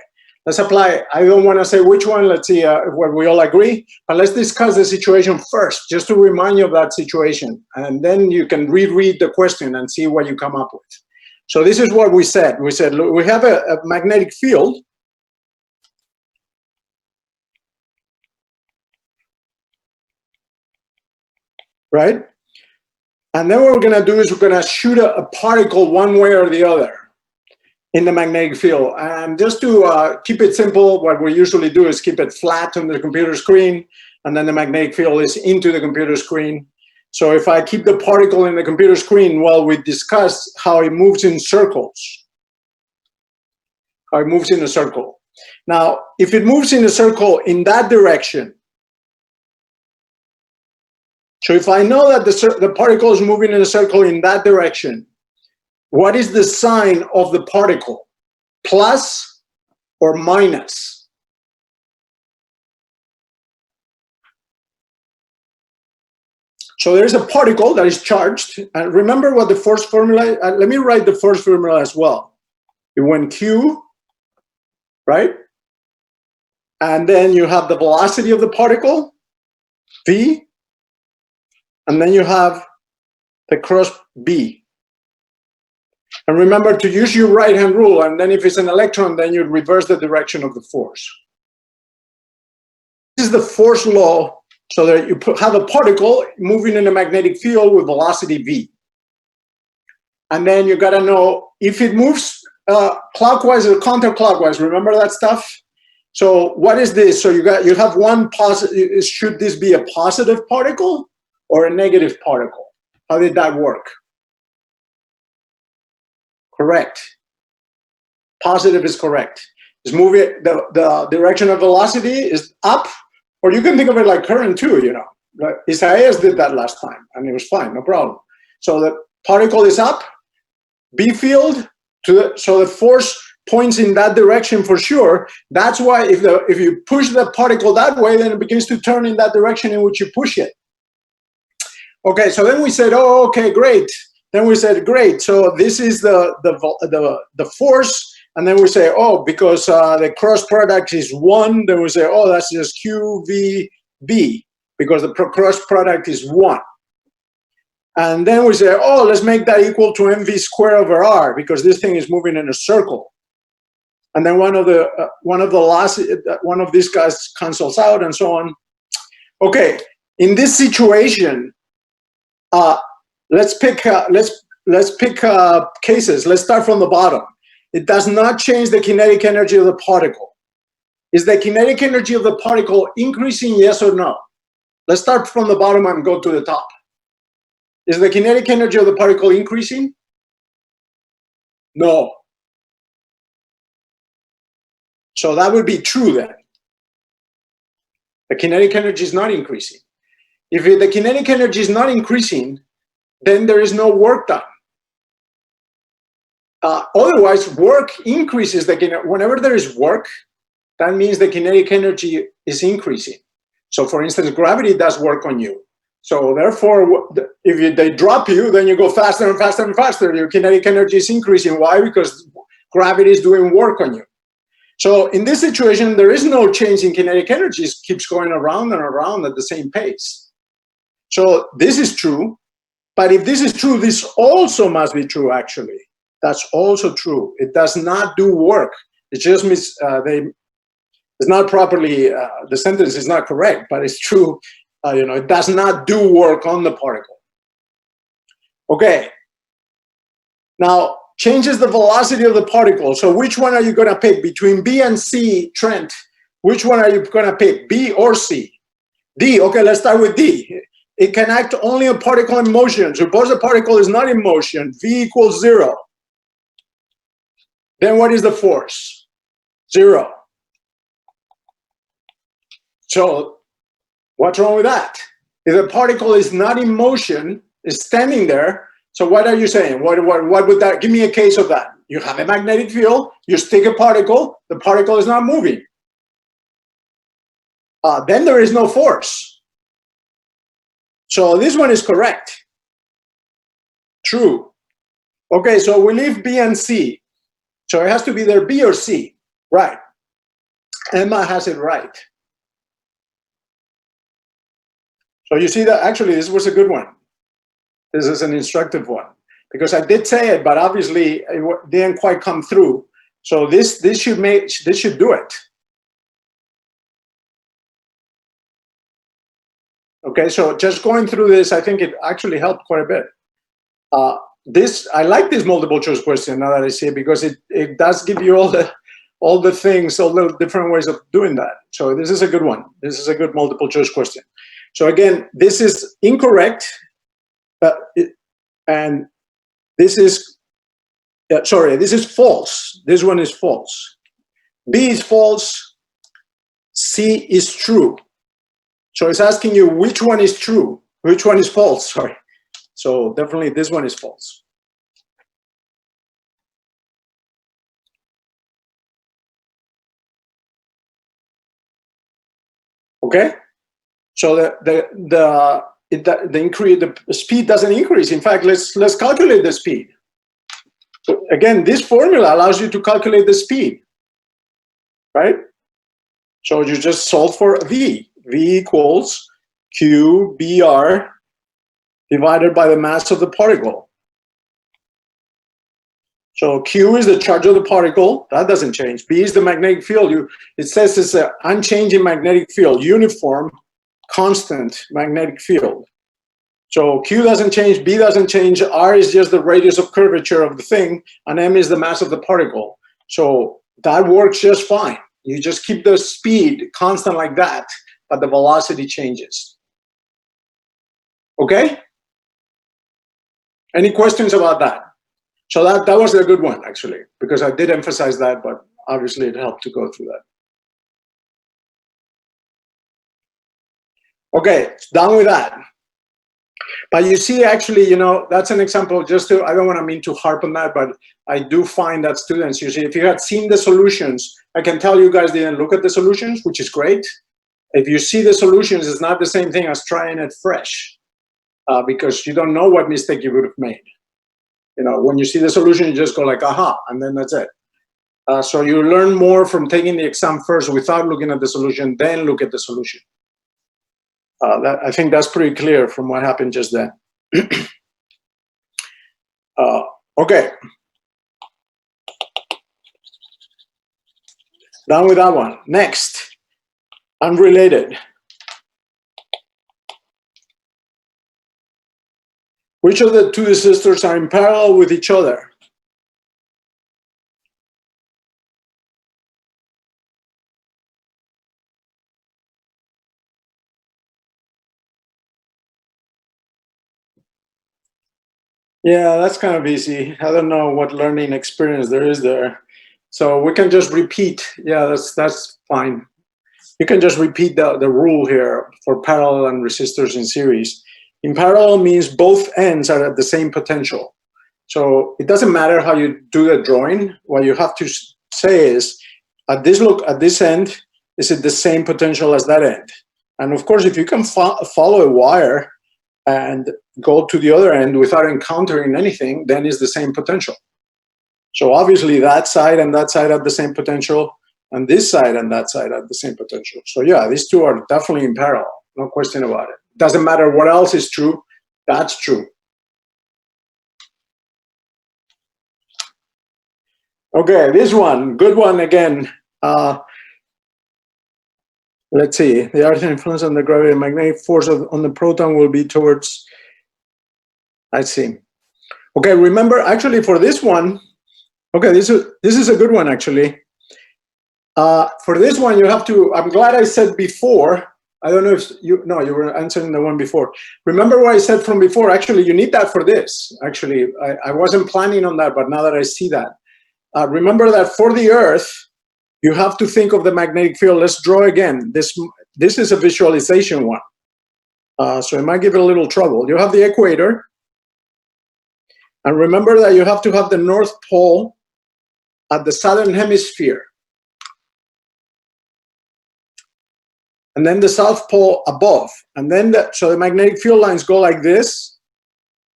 let's apply. I don't want to say which one. Let's see where we all agree, but let's discuss the situation first, just to remind you of that situation, and then you can reread the question and see what you come up with. So this is what we said. We said, look, we have a magnetic field. Right? And then what we're going to do is we're going to shoot a particle one way or the other in the magnetic field. And just to keep it simple, what we usually do is keep it flat on the computer screen, and then the magnetic field is into the computer screen. So if I keep the particle in the computer screen, well, we discussed how it moves in circles. How it moves in a circle. Now, if it moves in a circle in that direction, so if I know that the particle is moving in a circle in that direction, what is the sign of the particle? Plus or minus? So there's a particle that is charged. And remember what the force formula, let me write the force formula as well. It went Q, right? And then you have the velocity of the particle, V, and then you have the cross B. And remember to use your right-hand rule, and then if it's an electron, then you reverse the direction of the force. This is the force law So that you have a particle moving in a magnetic field with velocity v. And then you got to know if it moves clockwise or counterclockwise. Remember that stuff? So what is this? So you have one positive. Should this be a positive particle or a negative particle? How did that work? Correct. Positive is correct. It's moving, the direction of velocity is up, or you can think of it like current too, you know. Right? Isaias did that last time, and it was fine, no problem. So the particle is up, B field, so the force points in that direction for sure. That's why if you push the particle that way, then it begins to turn in that direction in which you push it. Okay, so then we said, oh, okay, great. Then we said, great. So this is the force, and then we say, oh, because the cross product is 1. Then we say, oh, that's just QVB because the cross product is 1. And then we say, oh, let's make that equal to mv squared over r because this thing is moving in a circle. And then one of these guys cancels out, and so on. Okay, in this situation, let's pick cases. Let's start from the bottom. It does not change the kinetic energy of the particle. Is the kinetic energy of the particle increasing, yes or no? Let's start from the bottom and go to the top. Is the kinetic energy of the particle increasing? No. So that would be true then. The kinetic energy is not increasing. If the kinetic energy is not increasing, then there is no work done. Otherwise, work increases the kinetic. Whenever there is work, that means the kinetic energy is increasing. So for instance, gravity does work on you. So therefore, if they drop you, then you go faster and faster and faster. Your kinetic energy is increasing. Why? Because gravity is doing work on you. So in this situation, there is no change in kinetic energy. It keeps going around and around at the same pace. So this is true. But if this is true, this also must be true, actually. That's also true. It does not do work. It just means it's not properly, the sentence is not correct, but it's true. It does not do work on the particle. Okay. Now, changes the velocity of the particle. So which one are you going to pick between B and C, Trent? Which one are you going to pick, B or C? D. Okay, let's start with D. It can act only on particle in motion. Suppose the particle is not in motion, V equals 0. Then what is the force? 0. So what's wrong with that? If the particle is not in motion, is standing there, so what are you saying? What would that, give me a case of that. You have a magnetic field, you stick a particle, the particle is not moving. Then there is no force. So this one is correct. True. Okay, so we leave B and C. So it has to be either B or C. Right. Emma has it right. So you see that actually this was a good one. This is an instructive one because I did say it, but obviously it didn't quite come through. So this should do it. Okay, so just going through this, I think it actually helped quite a bit. I like this multiple choice question now that I see it because it does give you all the things, all the different ways of doing that. So this is a good one. This is a good multiple choice question. So again, this is incorrect, and this is, sorry, this is false. This one is false. B is false, C is true. So it's asking you which one is true, which one is false, sorry. So definitely this one is false. Okay? So the speed doesn't increase. In fact, let's calculate the speed. So again, this formula allows you to calculate the speed, right? So you just solve for V. V equals QBr divided by the mass of the particle. So Q is the charge of the particle. That doesn't change. B is the magnetic field. It says it's an unchanging magnetic field, uniform. constant magnetic field. So Q doesn't change, B doesn't change, R is just the radius of curvature of the thing, and M is the mass of the particle. So that works just fine. You just keep the speed constant like that, but the velocity changes. Okay? Any questions about that? So that was a good one, actually, because I did emphasize that, but obviously it helped to go through that. Okay, done with that. But you see, actually, that's an example just to, I don't want to mean to harp on that, but I do find that students, you see, if you had seen the solutions, I can tell you guys didn't look at the solutions, which is great. If you see the solutions, it's not the same thing as trying it fresh, because you don't know what mistake you would have made. When you see the solution, you just go like, aha, and then that's it. So you learn more from taking the exam first without looking at the solution, then look at the solution. I think that's pretty clear from what happened just then. Okay. Done with that one. Next, unrelated. Which of the two resistors are in parallel with each other? Yeah, that's kind of easy. I don't know what learning experience there is there. So we can just repeat. Yeah, that's fine. You can just repeat the rule here for parallel and resistors in series. In parallel means both ends are at the same potential. So it doesn't matter how you do the drawing. What you have to say is, at this end, is it the same potential as that end? And of course, if you can follow a wire and go to the other end without encountering anything, then it's the same potential. So obviously that side and that side have the same potential, and this side and that side have the same potential. So yeah, these two are definitely in parallel, no question about it. Doesn't matter what else is true, that's true. Okay, this one, good one again. Let's see, the Earth's influence on the gravity and magnetic force on the proton will be towards, I see. Okay, remember, actually for this one, okay, this is a good one, actually. For this one, you have to, I'm glad I said before, I don't know if you were answering the one before. Remember what I said from before, actually, you need that for this. Actually, I wasn't planning on that, but now that I see that. Remember that for the Earth, you have to think of the magnetic field. Let's draw again. This is a visualization one. So it might give it a little trouble. You have the equator. And remember that you have to have the North Pole at the southern hemisphere. And then the South Pole above. And then so the magnetic field lines go like this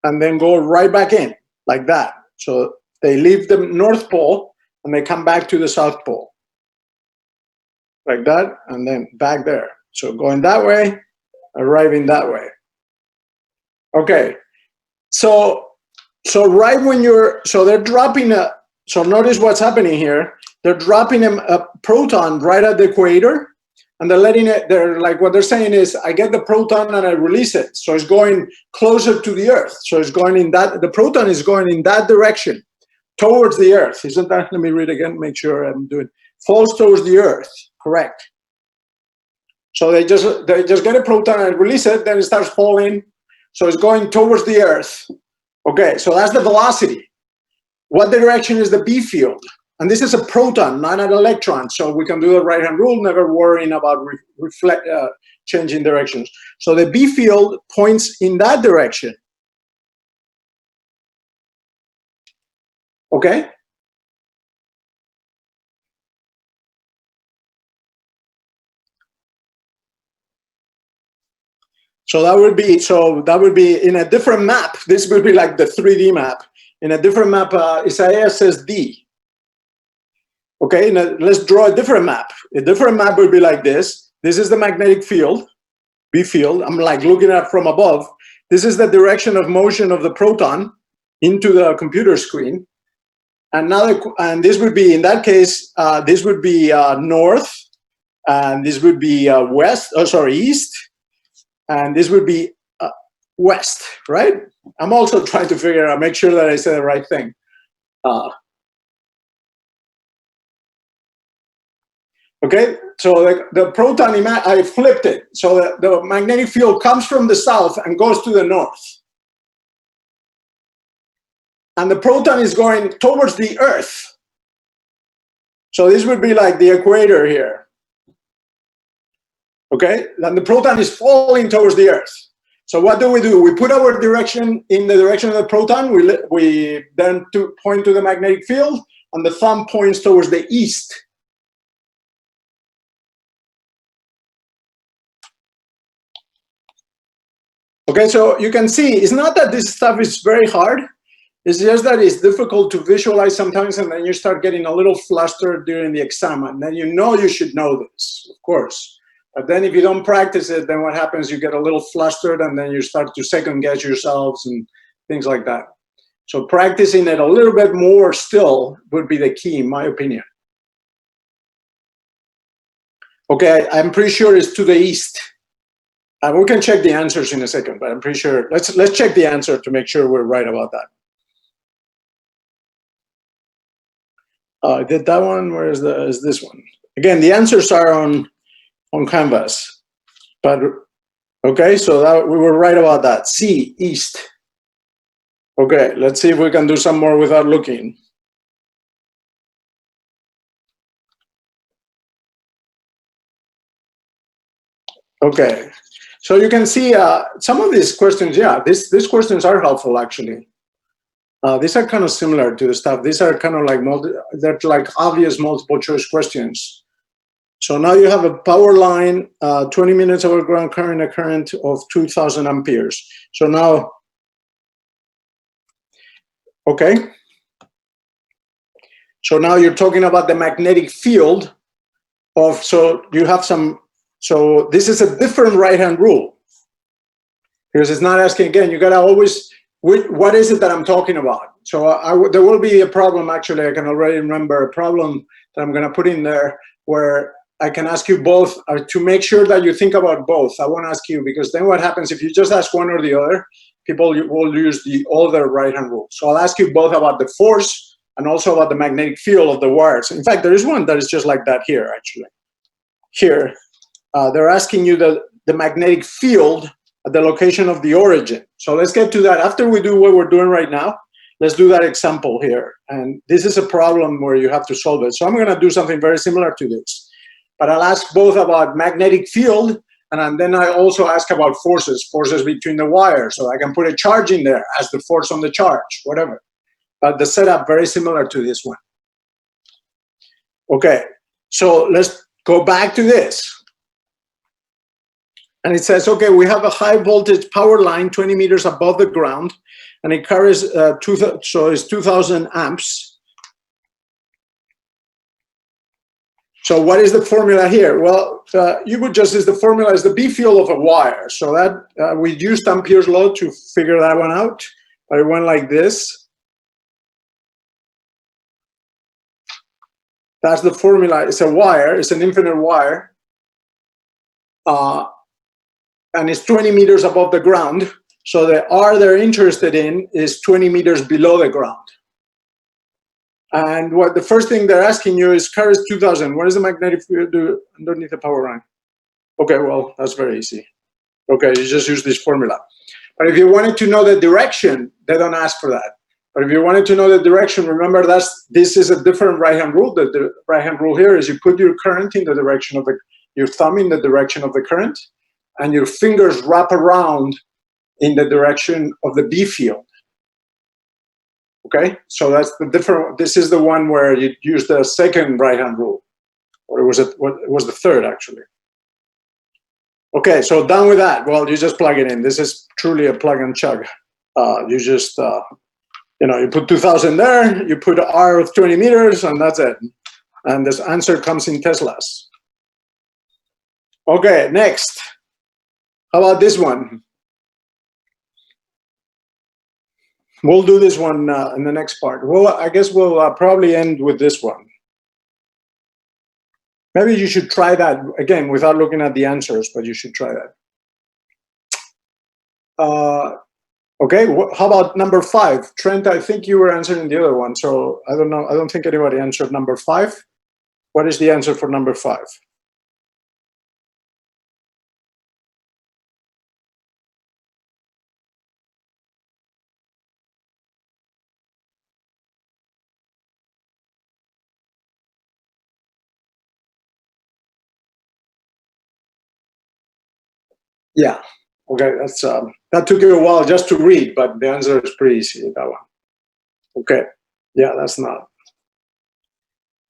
and then go right back in like that. So they leave the North Pole and they come back to the South Pole. Like that, and then back there. So going that way, arriving that way. Okay. So right when so they're dropping so notice what's happening here. They're dropping a proton right at the equator, and they're letting it, what they're saying is, I get the proton and I release it. So it's going closer to the Earth. So it's going in that, the proton is going in that direction, towards the Earth. Isn't that, let me read again, make sure I'm doing, falls towards the Earth, correct. So they just get a proton and release it, then it starts falling. So it's going towards the Earth. Okay, so that's the velocity. What direction is the B field? And this is a proton, not an electron. So we can do the right-hand rule, never worrying about changing directions. So the B field points in that direction. Okay? So that would be in a different map. This would be like the 3D map. In a different map, Isaiah says D. Okay, now let's draw a different map. A different map would be like this. This is the magnetic field, B field. I'm like looking at it from above. This is the direction of motion of the proton into the computer screen. And this would be, in that case, this would be north, and this would be east. and this would be west, right? I'm also trying to figure out, make sure that I say the right thing. Okay, so the proton, I flipped it. So the magnetic field comes from the south and goes to the north. And the proton is going towards the Earth. So this would be like the equator here. Okay, and the proton is falling towards the Earth. So what do? We put our direction in the direction of the proton. We then point to the magnetic field, and the thumb points towards the east. Okay, so you can see, it's not that this stuff is very hard. It's just that it's difficult to visualize sometimes, and then you start getting a little flustered during the exam, and then you should know this, of course. But then if you don't practice it, then what happens, you get a little flustered, and then you start to second guess yourselves and things like that. So practicing it a little bit more still would be the key, in my opinion. Okay, I'm pretty sure it's to the east. We can check the answers in a second, but I'm pretty sure. Let's check the answer to make sure we're right about that. I did that one. Where is this one? Again, the answers are on Canvas. But okay, so that we were right about that. C, east. Okay, let's see if we can do some more without looking. Okay, so you can see some of these questions. Yeah, these questions are helpful actually. These are kind of similar to the stuff. These are kind of like they're like obvious multiple choice questions. So now you have a power line, 20 minutes over ground current, a current of 2,000 amperes. So now, okay. So now you're talking about the magnetic field of, so you have some, so this is a different right-hand rule. Because it's not asking, again, you gotta always, what is it that I'm talking about? So there will be a problem, actually, I can already remember a problem that I'm gonna put in there where I can ask you both, to make sure that you think about both. I want to ask you, because then what happens if you just ask one or the other, people will use the other right-hand rule. So I'll ask you both about the force and also about the magnetic field of the wires. In fact, there is one that is just like that here, actually. Here, they're asking you the magnetic field at the location of the origin. So let's get to that. After we do what we're doing right now, let's do that example here. And this is a problem where you have to solve it. So I'm going to do something very similar to this. But I'll ask both about magnetic field, and then I also ask about forces between the wires. So I can put a charge in there as the force on the charge, whatever. But the setup very similar to this one. Okay, so let's go back to this. And it says, okay, we have a high voltage power line 20 meters above the ground, and it carries, so it's 2,000 amps. So what is the formula here? Well, you would just, the formula is the B field of a wire. So that we used Ampere's law to figure that one out. But it went like this. That's the formula. It's a wire. It's an infinite wire. And it's 20 meters above the ground. So the R they're interested in is 20 meters below the ground. And what the first thing they're asking you is carries 2,000. What does the magnetic field do underneath the power line? Okay, well, that's very easy. Okay, you just use this formula. But if you wanted to know the direction, they don't ask for that. But if you wanted to know the direction, remember this is a different right-hand rule. The right-hand rule here is you put your current in the direction of your thumb in the direction of the current, and your fingers wrap around in the direction of the B field. Okay, so that's the different. This is the one where you use the second right-hand rule, or it was the third actually. Okay, so done with that. Well, you just plug it in. This is truly a plug and chug. You just you put 2,000 there. You put R of 20 meters, and that's it. And this answer comes in Teslas. Okay, next. How about this one? We'll do this one in the next part. Well, I guess we'll probably end with this one. Maybe you should try that again without looking at the answers, but you should try that. Okay, how about number 5? Trent, I think you were answering the other one, so I don't know. I don't think anybody answered number 5. What is the answer for number 5? Yeah. Okay, that's that took you a while just to read, but the answer is pretty easy, that one. Okay. Yeah, that's not.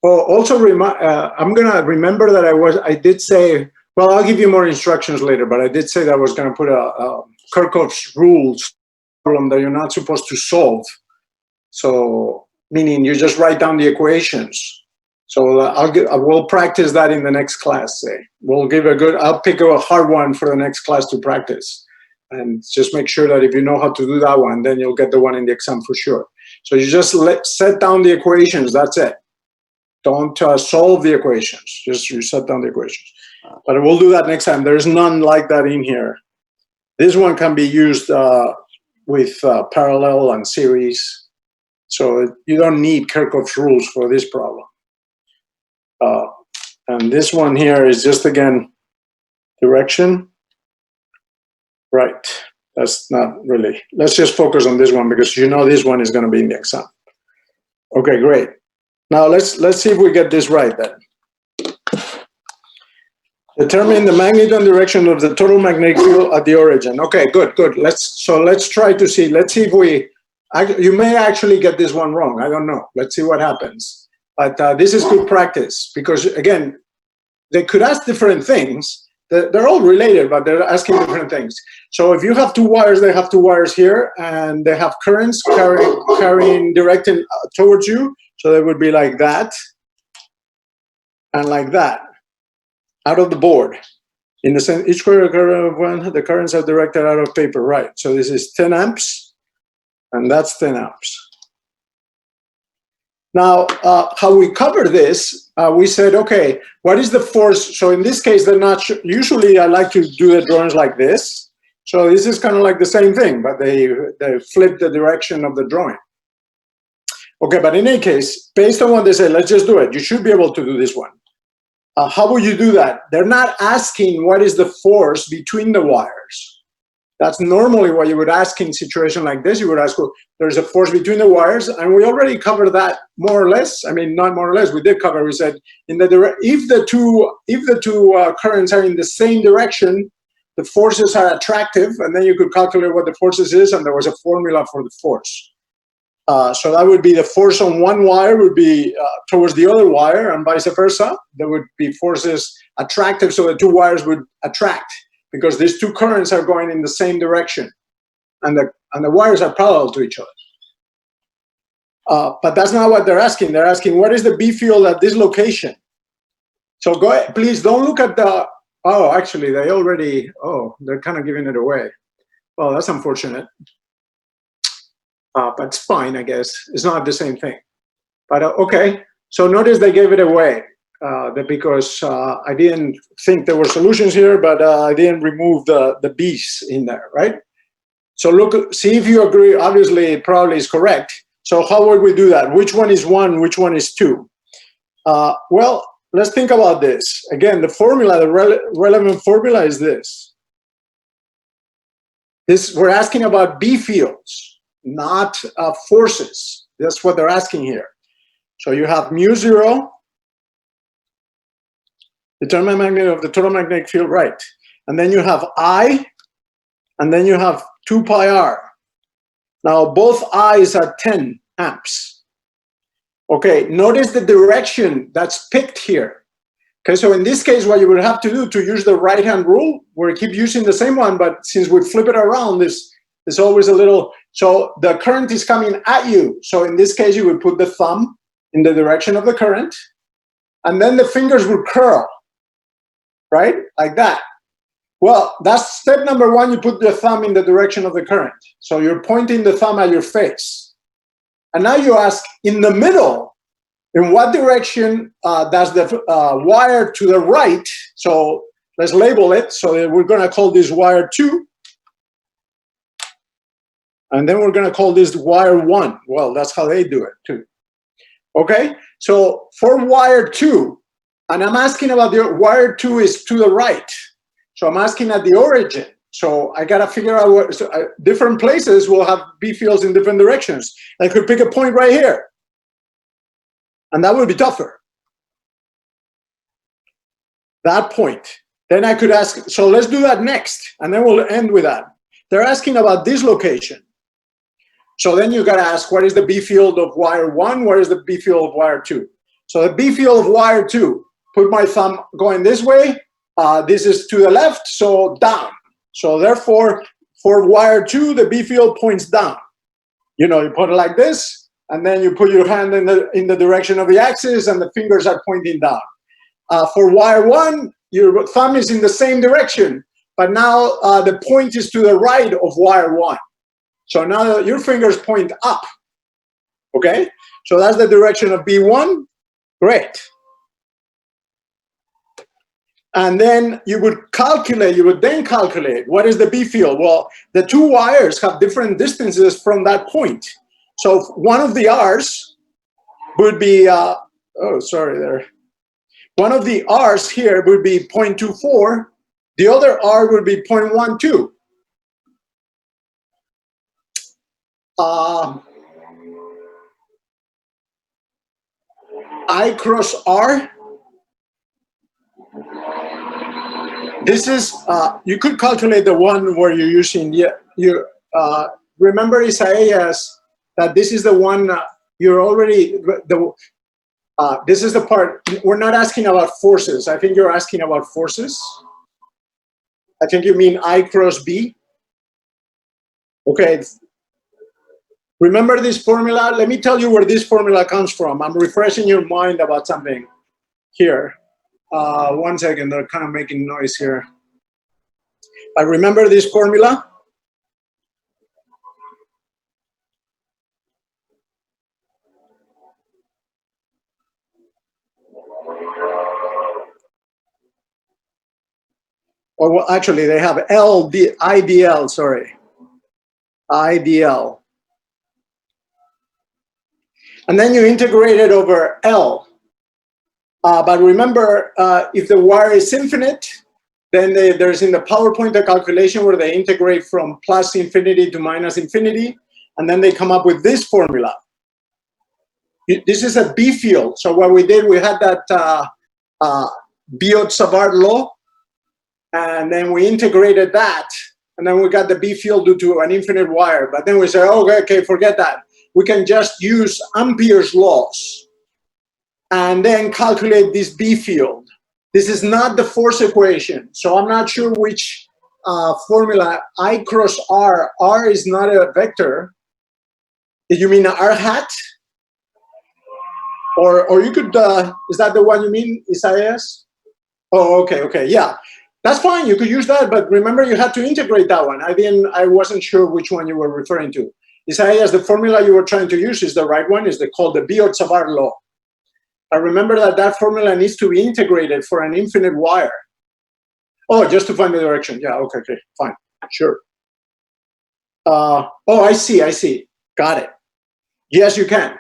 Oh, also, I'm gonna remember that I did say. Well, I'll give you more instructions later, but I did say that I was gonna put a Kirchhoff's rules problem that you're not supposed to solve. So, meaning you just write down the equations. So I will practice that in the next class. Say we'll give a good. I'll pick a hard one for the next class to practice, and just make sure that if you know how to do that one, then you'll get the one in the exam for sure. So you just set down the equations. That's it. Don't solve the equations. Just you set down the equations. But we'll do that next time. There's none like that in here. This one can be used with parallel and series. So you don't need Kirchhoff's rules for this problem. And this one here is just, again, direction. Right. That's not really. Let's just focus on this one because you know this one is going to be in the exam. Okay, great. Now let's see if we get this right then. Determine the magnitude and direction of the total magnetic field at the origin. Okay, good. Let's try to see. Let's see if you may actually get this one wrong. I don't know. Let's see what happens. But this is good practice because, again, they could ask different things. They're all related, but they're asking different things. So if you have 2 wires, they have 2 wires here, and they have currents carrying directing towards you. So they would be like that and like that out of the board. In the sense, each current of one, the currents are directed out of paper, right? So this is 10 amps, and that's 10 amps. Now, how we cover this, we said, okay, what is the force? So in this case, they're not, usually I like to do the drawings like this. So this is kind of like the same thing, but they flip the direction of the drawing. Okay, but in any case, based on what they say, let's just do it. You should be able to do this one. How would you do that? They're not asking what is the force between the wires. That's normally what you would ask in a situation like this. You would ask, well, there's a force between the wires, and we already covered that more or less. I mean, not more or less. We did cover. We said if the two currents are in the same direction, the forces are attractive, and then you could calculate what the forces is, and there was a formula for the force. So that would be the force on one wire would be towards the other wire, and vice versa. There would be forces attractive, so the 2 wires would attract, because these 2 currents are going in the same direction, and the wires are parallel to each other. But that's not what they're asking. They're asking, what is the B field at this location? So go ahead, please don't look at the, oh, actually, they're kind of giving it away. Well, that's unfortunate. But it's fine, I guess. It's not the same thing. But okay, so notice they gave it away. Because I didn't think there were solutions here, but I didn't remove the B's in there, right? So look, see if you agree. Obviously, it probably is correct. So how would we do that? Which one is 1? Which one is 2? Well, let's think about this. Again, the formula, the relevant formula is this. We're asking about B fields, not forces. That's what they're asking here. So you have mu0. Determine magnitude of the total magnetic field, right? And then you have I, and then you have 2 pi r. Now both I's are 10 amps. Okay, notice the direction that's picked here. Okay, so in this case, what you would have to do to use the right-hand rule, we keep using the same one, but since we flip it around, there's always a little, so the current is coming at you. So in this case, you would put the thumb in the direction of the current, and then the fingers would curl. Right? Like that. Well, that's step number 1. You put the thumb in the direction of the current. So you're pointing the thumb at your face. And now you ask, in the middle, in what direction does the wire to the right, so let's label it. So we're going to call this wire 2. And then we're going to call this wire 1. Well, that's how they do it too. Okay, so for wire 2, and I'm asking about the wire 2 is to the right. So I'm asking at the origin. So I got to figure out what, different places will have B fields in different directions. I could pick a point right here. And that would be tougher. That point. Then I could ask, so let's do that next. And then we'll end with that. They're asking about this location. So then you got to ask, what is the B field of wire 1? What is the B field of wire 2? So the B field of wire 2, put my thumb going this way. This is to the left, so down. So therefore, for wire 2, the B field points down. You know, you put it like this, and then you put your hand in the direction of the axis, and the fingers are pointing down. For wire 1, your thumb is in the same direction, but now the point is to the right of wire 1. So now your fingers point up, okay? So that's the direction of B1, great. And then you would then calculate what is the B field? Well, the two wires have different distances from that point. So one of the R's would be, one of the R's here would be 0.24, the other R would be 0.12. I cross R. This is, you could calculate the one where you're using, remember Isaias, that this is the one you're already, this is the part, we're not asking about forces. I think you're asking about forces. I think you mean I cross B. Okay. Remember this formula? Let me tell you where this formula comes from. I'm refreshing your mind about something here. 1 second, they're kind of making noise here. I remember this formula. Or well, actually, they have IDL, sorry. IDL. And then you integrate it over L. But remember, if the wire is infinite, then there's in the PowerPoint a calculation where they integrate from plus infinity to minus infinity, and then they come up with this formula. This is a B field. So what we did, we had that Biot-Savart law, and then we integrated that, and then we got the B field due to an infinite wire. But then we say, oh, okay, forget that. We can just use Ampere's laws and then calculate this B field. This is not the force equation, so I'm not sure which formula. I cross R. R is not a vector. You mean R hat? Or you could, is that the one you mean, Isaias? Oh, okay, yeah. That's fine, you could use that, but remember you had to integrate that one. I wasn't sure which one you were referring to. Isaias, the formula you were trying to use is the right one, is called the Biot-Savart law. I remember that formula needs to be integrated for an infinite wire. Oh, just to find the direction. Yeah, okay, fine, sure. Oh, I see, got it. Yes, you can.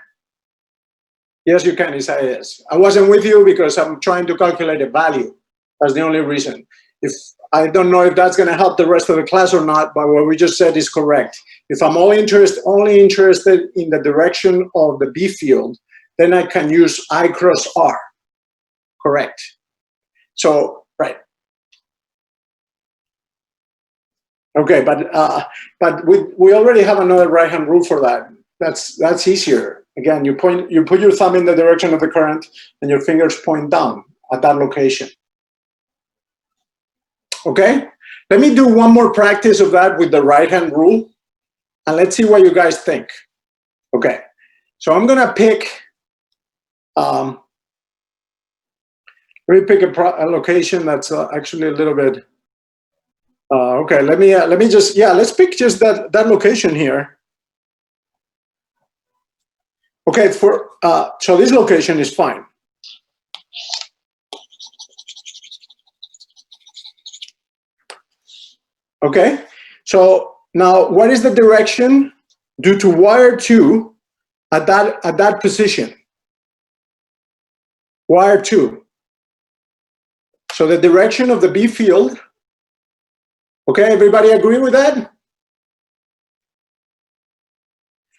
Yes, you can, Isaias. I wasn't with you because I'm trying to calculate a value. That's the only reason. If I don't know if that's going to help the rest of the class or not, but what we just said is correct. If I'm only interested in the direction of the B field, then I can use I cross R. Correct. So, right. Okay, but we already have another right-hand rule for that. That's easier. Again, you put your thumb in the direction of the current, and your fingers point down at that location. Okay, let me do one more practice of that with the right-hand rule, and let's see what you guys think. Okay, so I'm gonna pick. Let me pick a location that's actually a little bit. Okay, let me just let's pick just that location here. Okay, so this location is fine. Okay, so now what is the direction due to wire 2 at that position. Wire 2. So the direction of the B field, okay, everybody agree with that?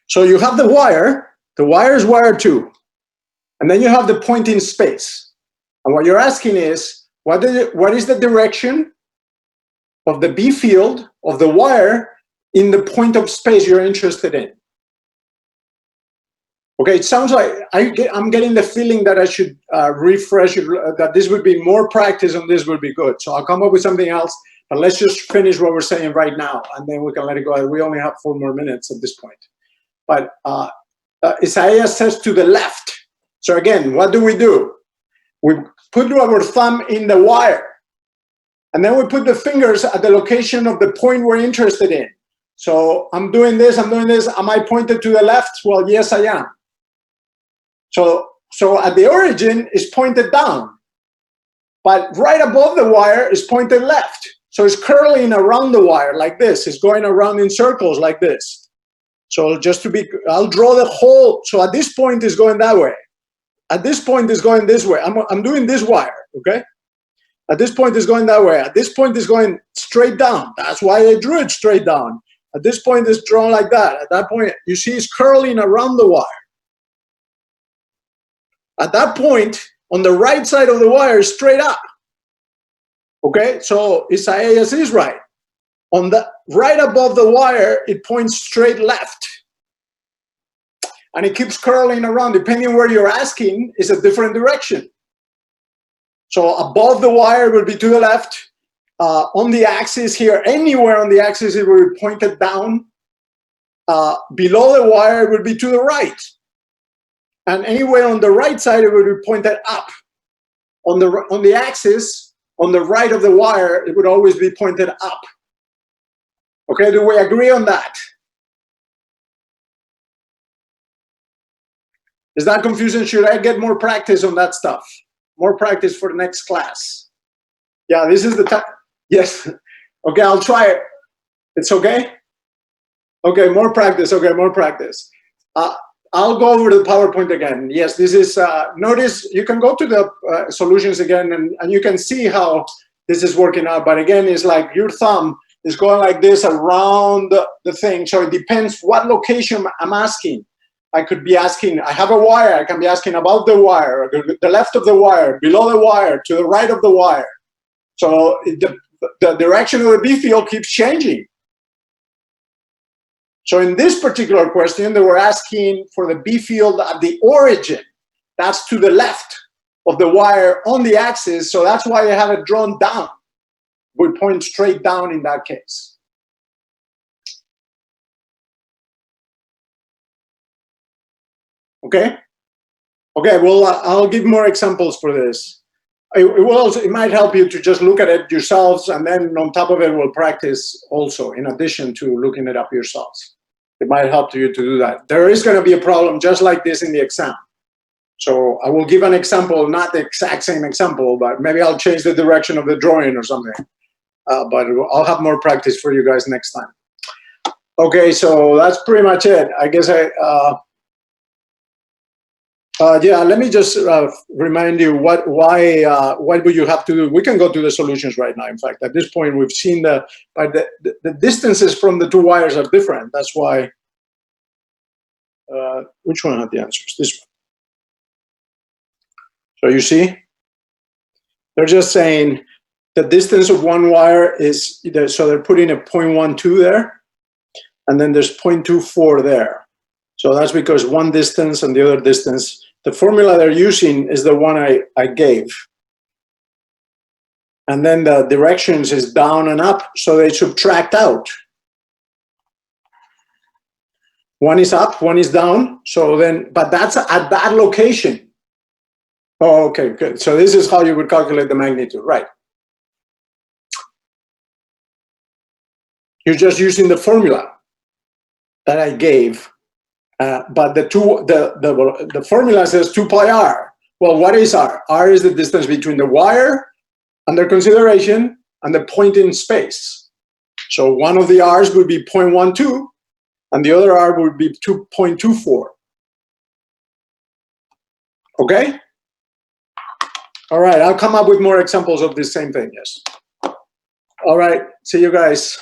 So you have the wire is wire 2, and then you have the point in space. And what you're asking is, what is the direction of the B field of the wire in the point of space you're interested in? Okay, it sounds like I'm getting the feeling that I should refresh it, that this would be more practice on this would be good. So I'll come up with something else, but let's just finish what we're saying right now, and then we can let it go. We only have 4 more minutes at this point. But Isaiah says to the left. So again, what do? We put our thumb in the wire, and then we put the fingers at the location of the point we're interested in. So I'm doing this. Am I pointed to the left? Well, yes, I am. So at the origin is pointed down, but right above the wire is pointed left. So it's curling around the wire like this. It's going around in circles like this. So just to be, I'll draw the whole. So at this point is going that way. At this point is going this way. I'm doing this wire, okay? At this point is going that way. At this point is going straight down. That's why I drew it straight down. At this point it's drawn like that. At that point, you see it's curling around the wire. At that point, on the right side of the wire, straight up. Okay, so Isaiah is right. On the right above the wire, it points straight left. And it keeps curling around, depending on where you're asking, is a different direction. So above the wire will be to the left. On the axis here, anywhere on the axis, it will be pointed down. Below the wire, it will be to the right. And anywhere on the right side, it would be pointed up. On the axis, on the right of the wire, it would always be pointed up. Okay, do we agree on that? Is that confusing? Should I get more practice on that stuff? More practice for the next class? Yeah, this is the time. Yes. Okay, I'll try it. It's okay? Okay, more practice. Okay, more practice. I'll go over the PowerPoint again. Yes, this is, notice you can go to the solutions again and you can see how this is working out. But again, it's like your thumb is going like this around the thing. So it depends what location I'm asking. I could be asking, I have a wire, I can be asking above the wire, the left of the wire, below the wire, to the right of the wire. So the direction of the B field keeps changing. So in this particular question, they were asking for the B field at the origin. That's to the left of the wire on the axis. So that's why I have it drawn down. We point straight down in that case. Okay? Okay, well, I'll give more examples for this. It might help you to just look at it yourselves, and then on top of it, we'll practice also, in addition to looking it up yourselves. It might help you to do that. There is going to be a problem just like this in the exam. So I will give an example, not the exact same example, but maybe I'll change the direction of the drawing or something. But I'll have more practice for you guys next time. Okay, so that's pretty much it. I guess yeah, let me just remind you what would you have to do. We can go to the solutions right now. In fact, at this point, we've seen the distances from the two wires are different. That's why. Which one had the answers? This one. So you see, they're just saying the distance of one wire is either, so they're putting a 0.12 there, and then there's 0.24 there. So that's because one distance and the other distance. The formula they're using is the one I gave. And then the directions is down and up, so they subtract out. One is up, one is down, so then, but that's at that location. Oh, okay, good. So this is how you would calculate the magnitude, right? You're just using the formula that I gave. But the formula says 2 pi r. Well, what is r? R is the distance between the wire under consideration and the point in space. So one of the r's would be 0.12, and the other arc would be 2.24. Okay? All right, I'll come up with more examples of this same thing, yes. All right, see you guys.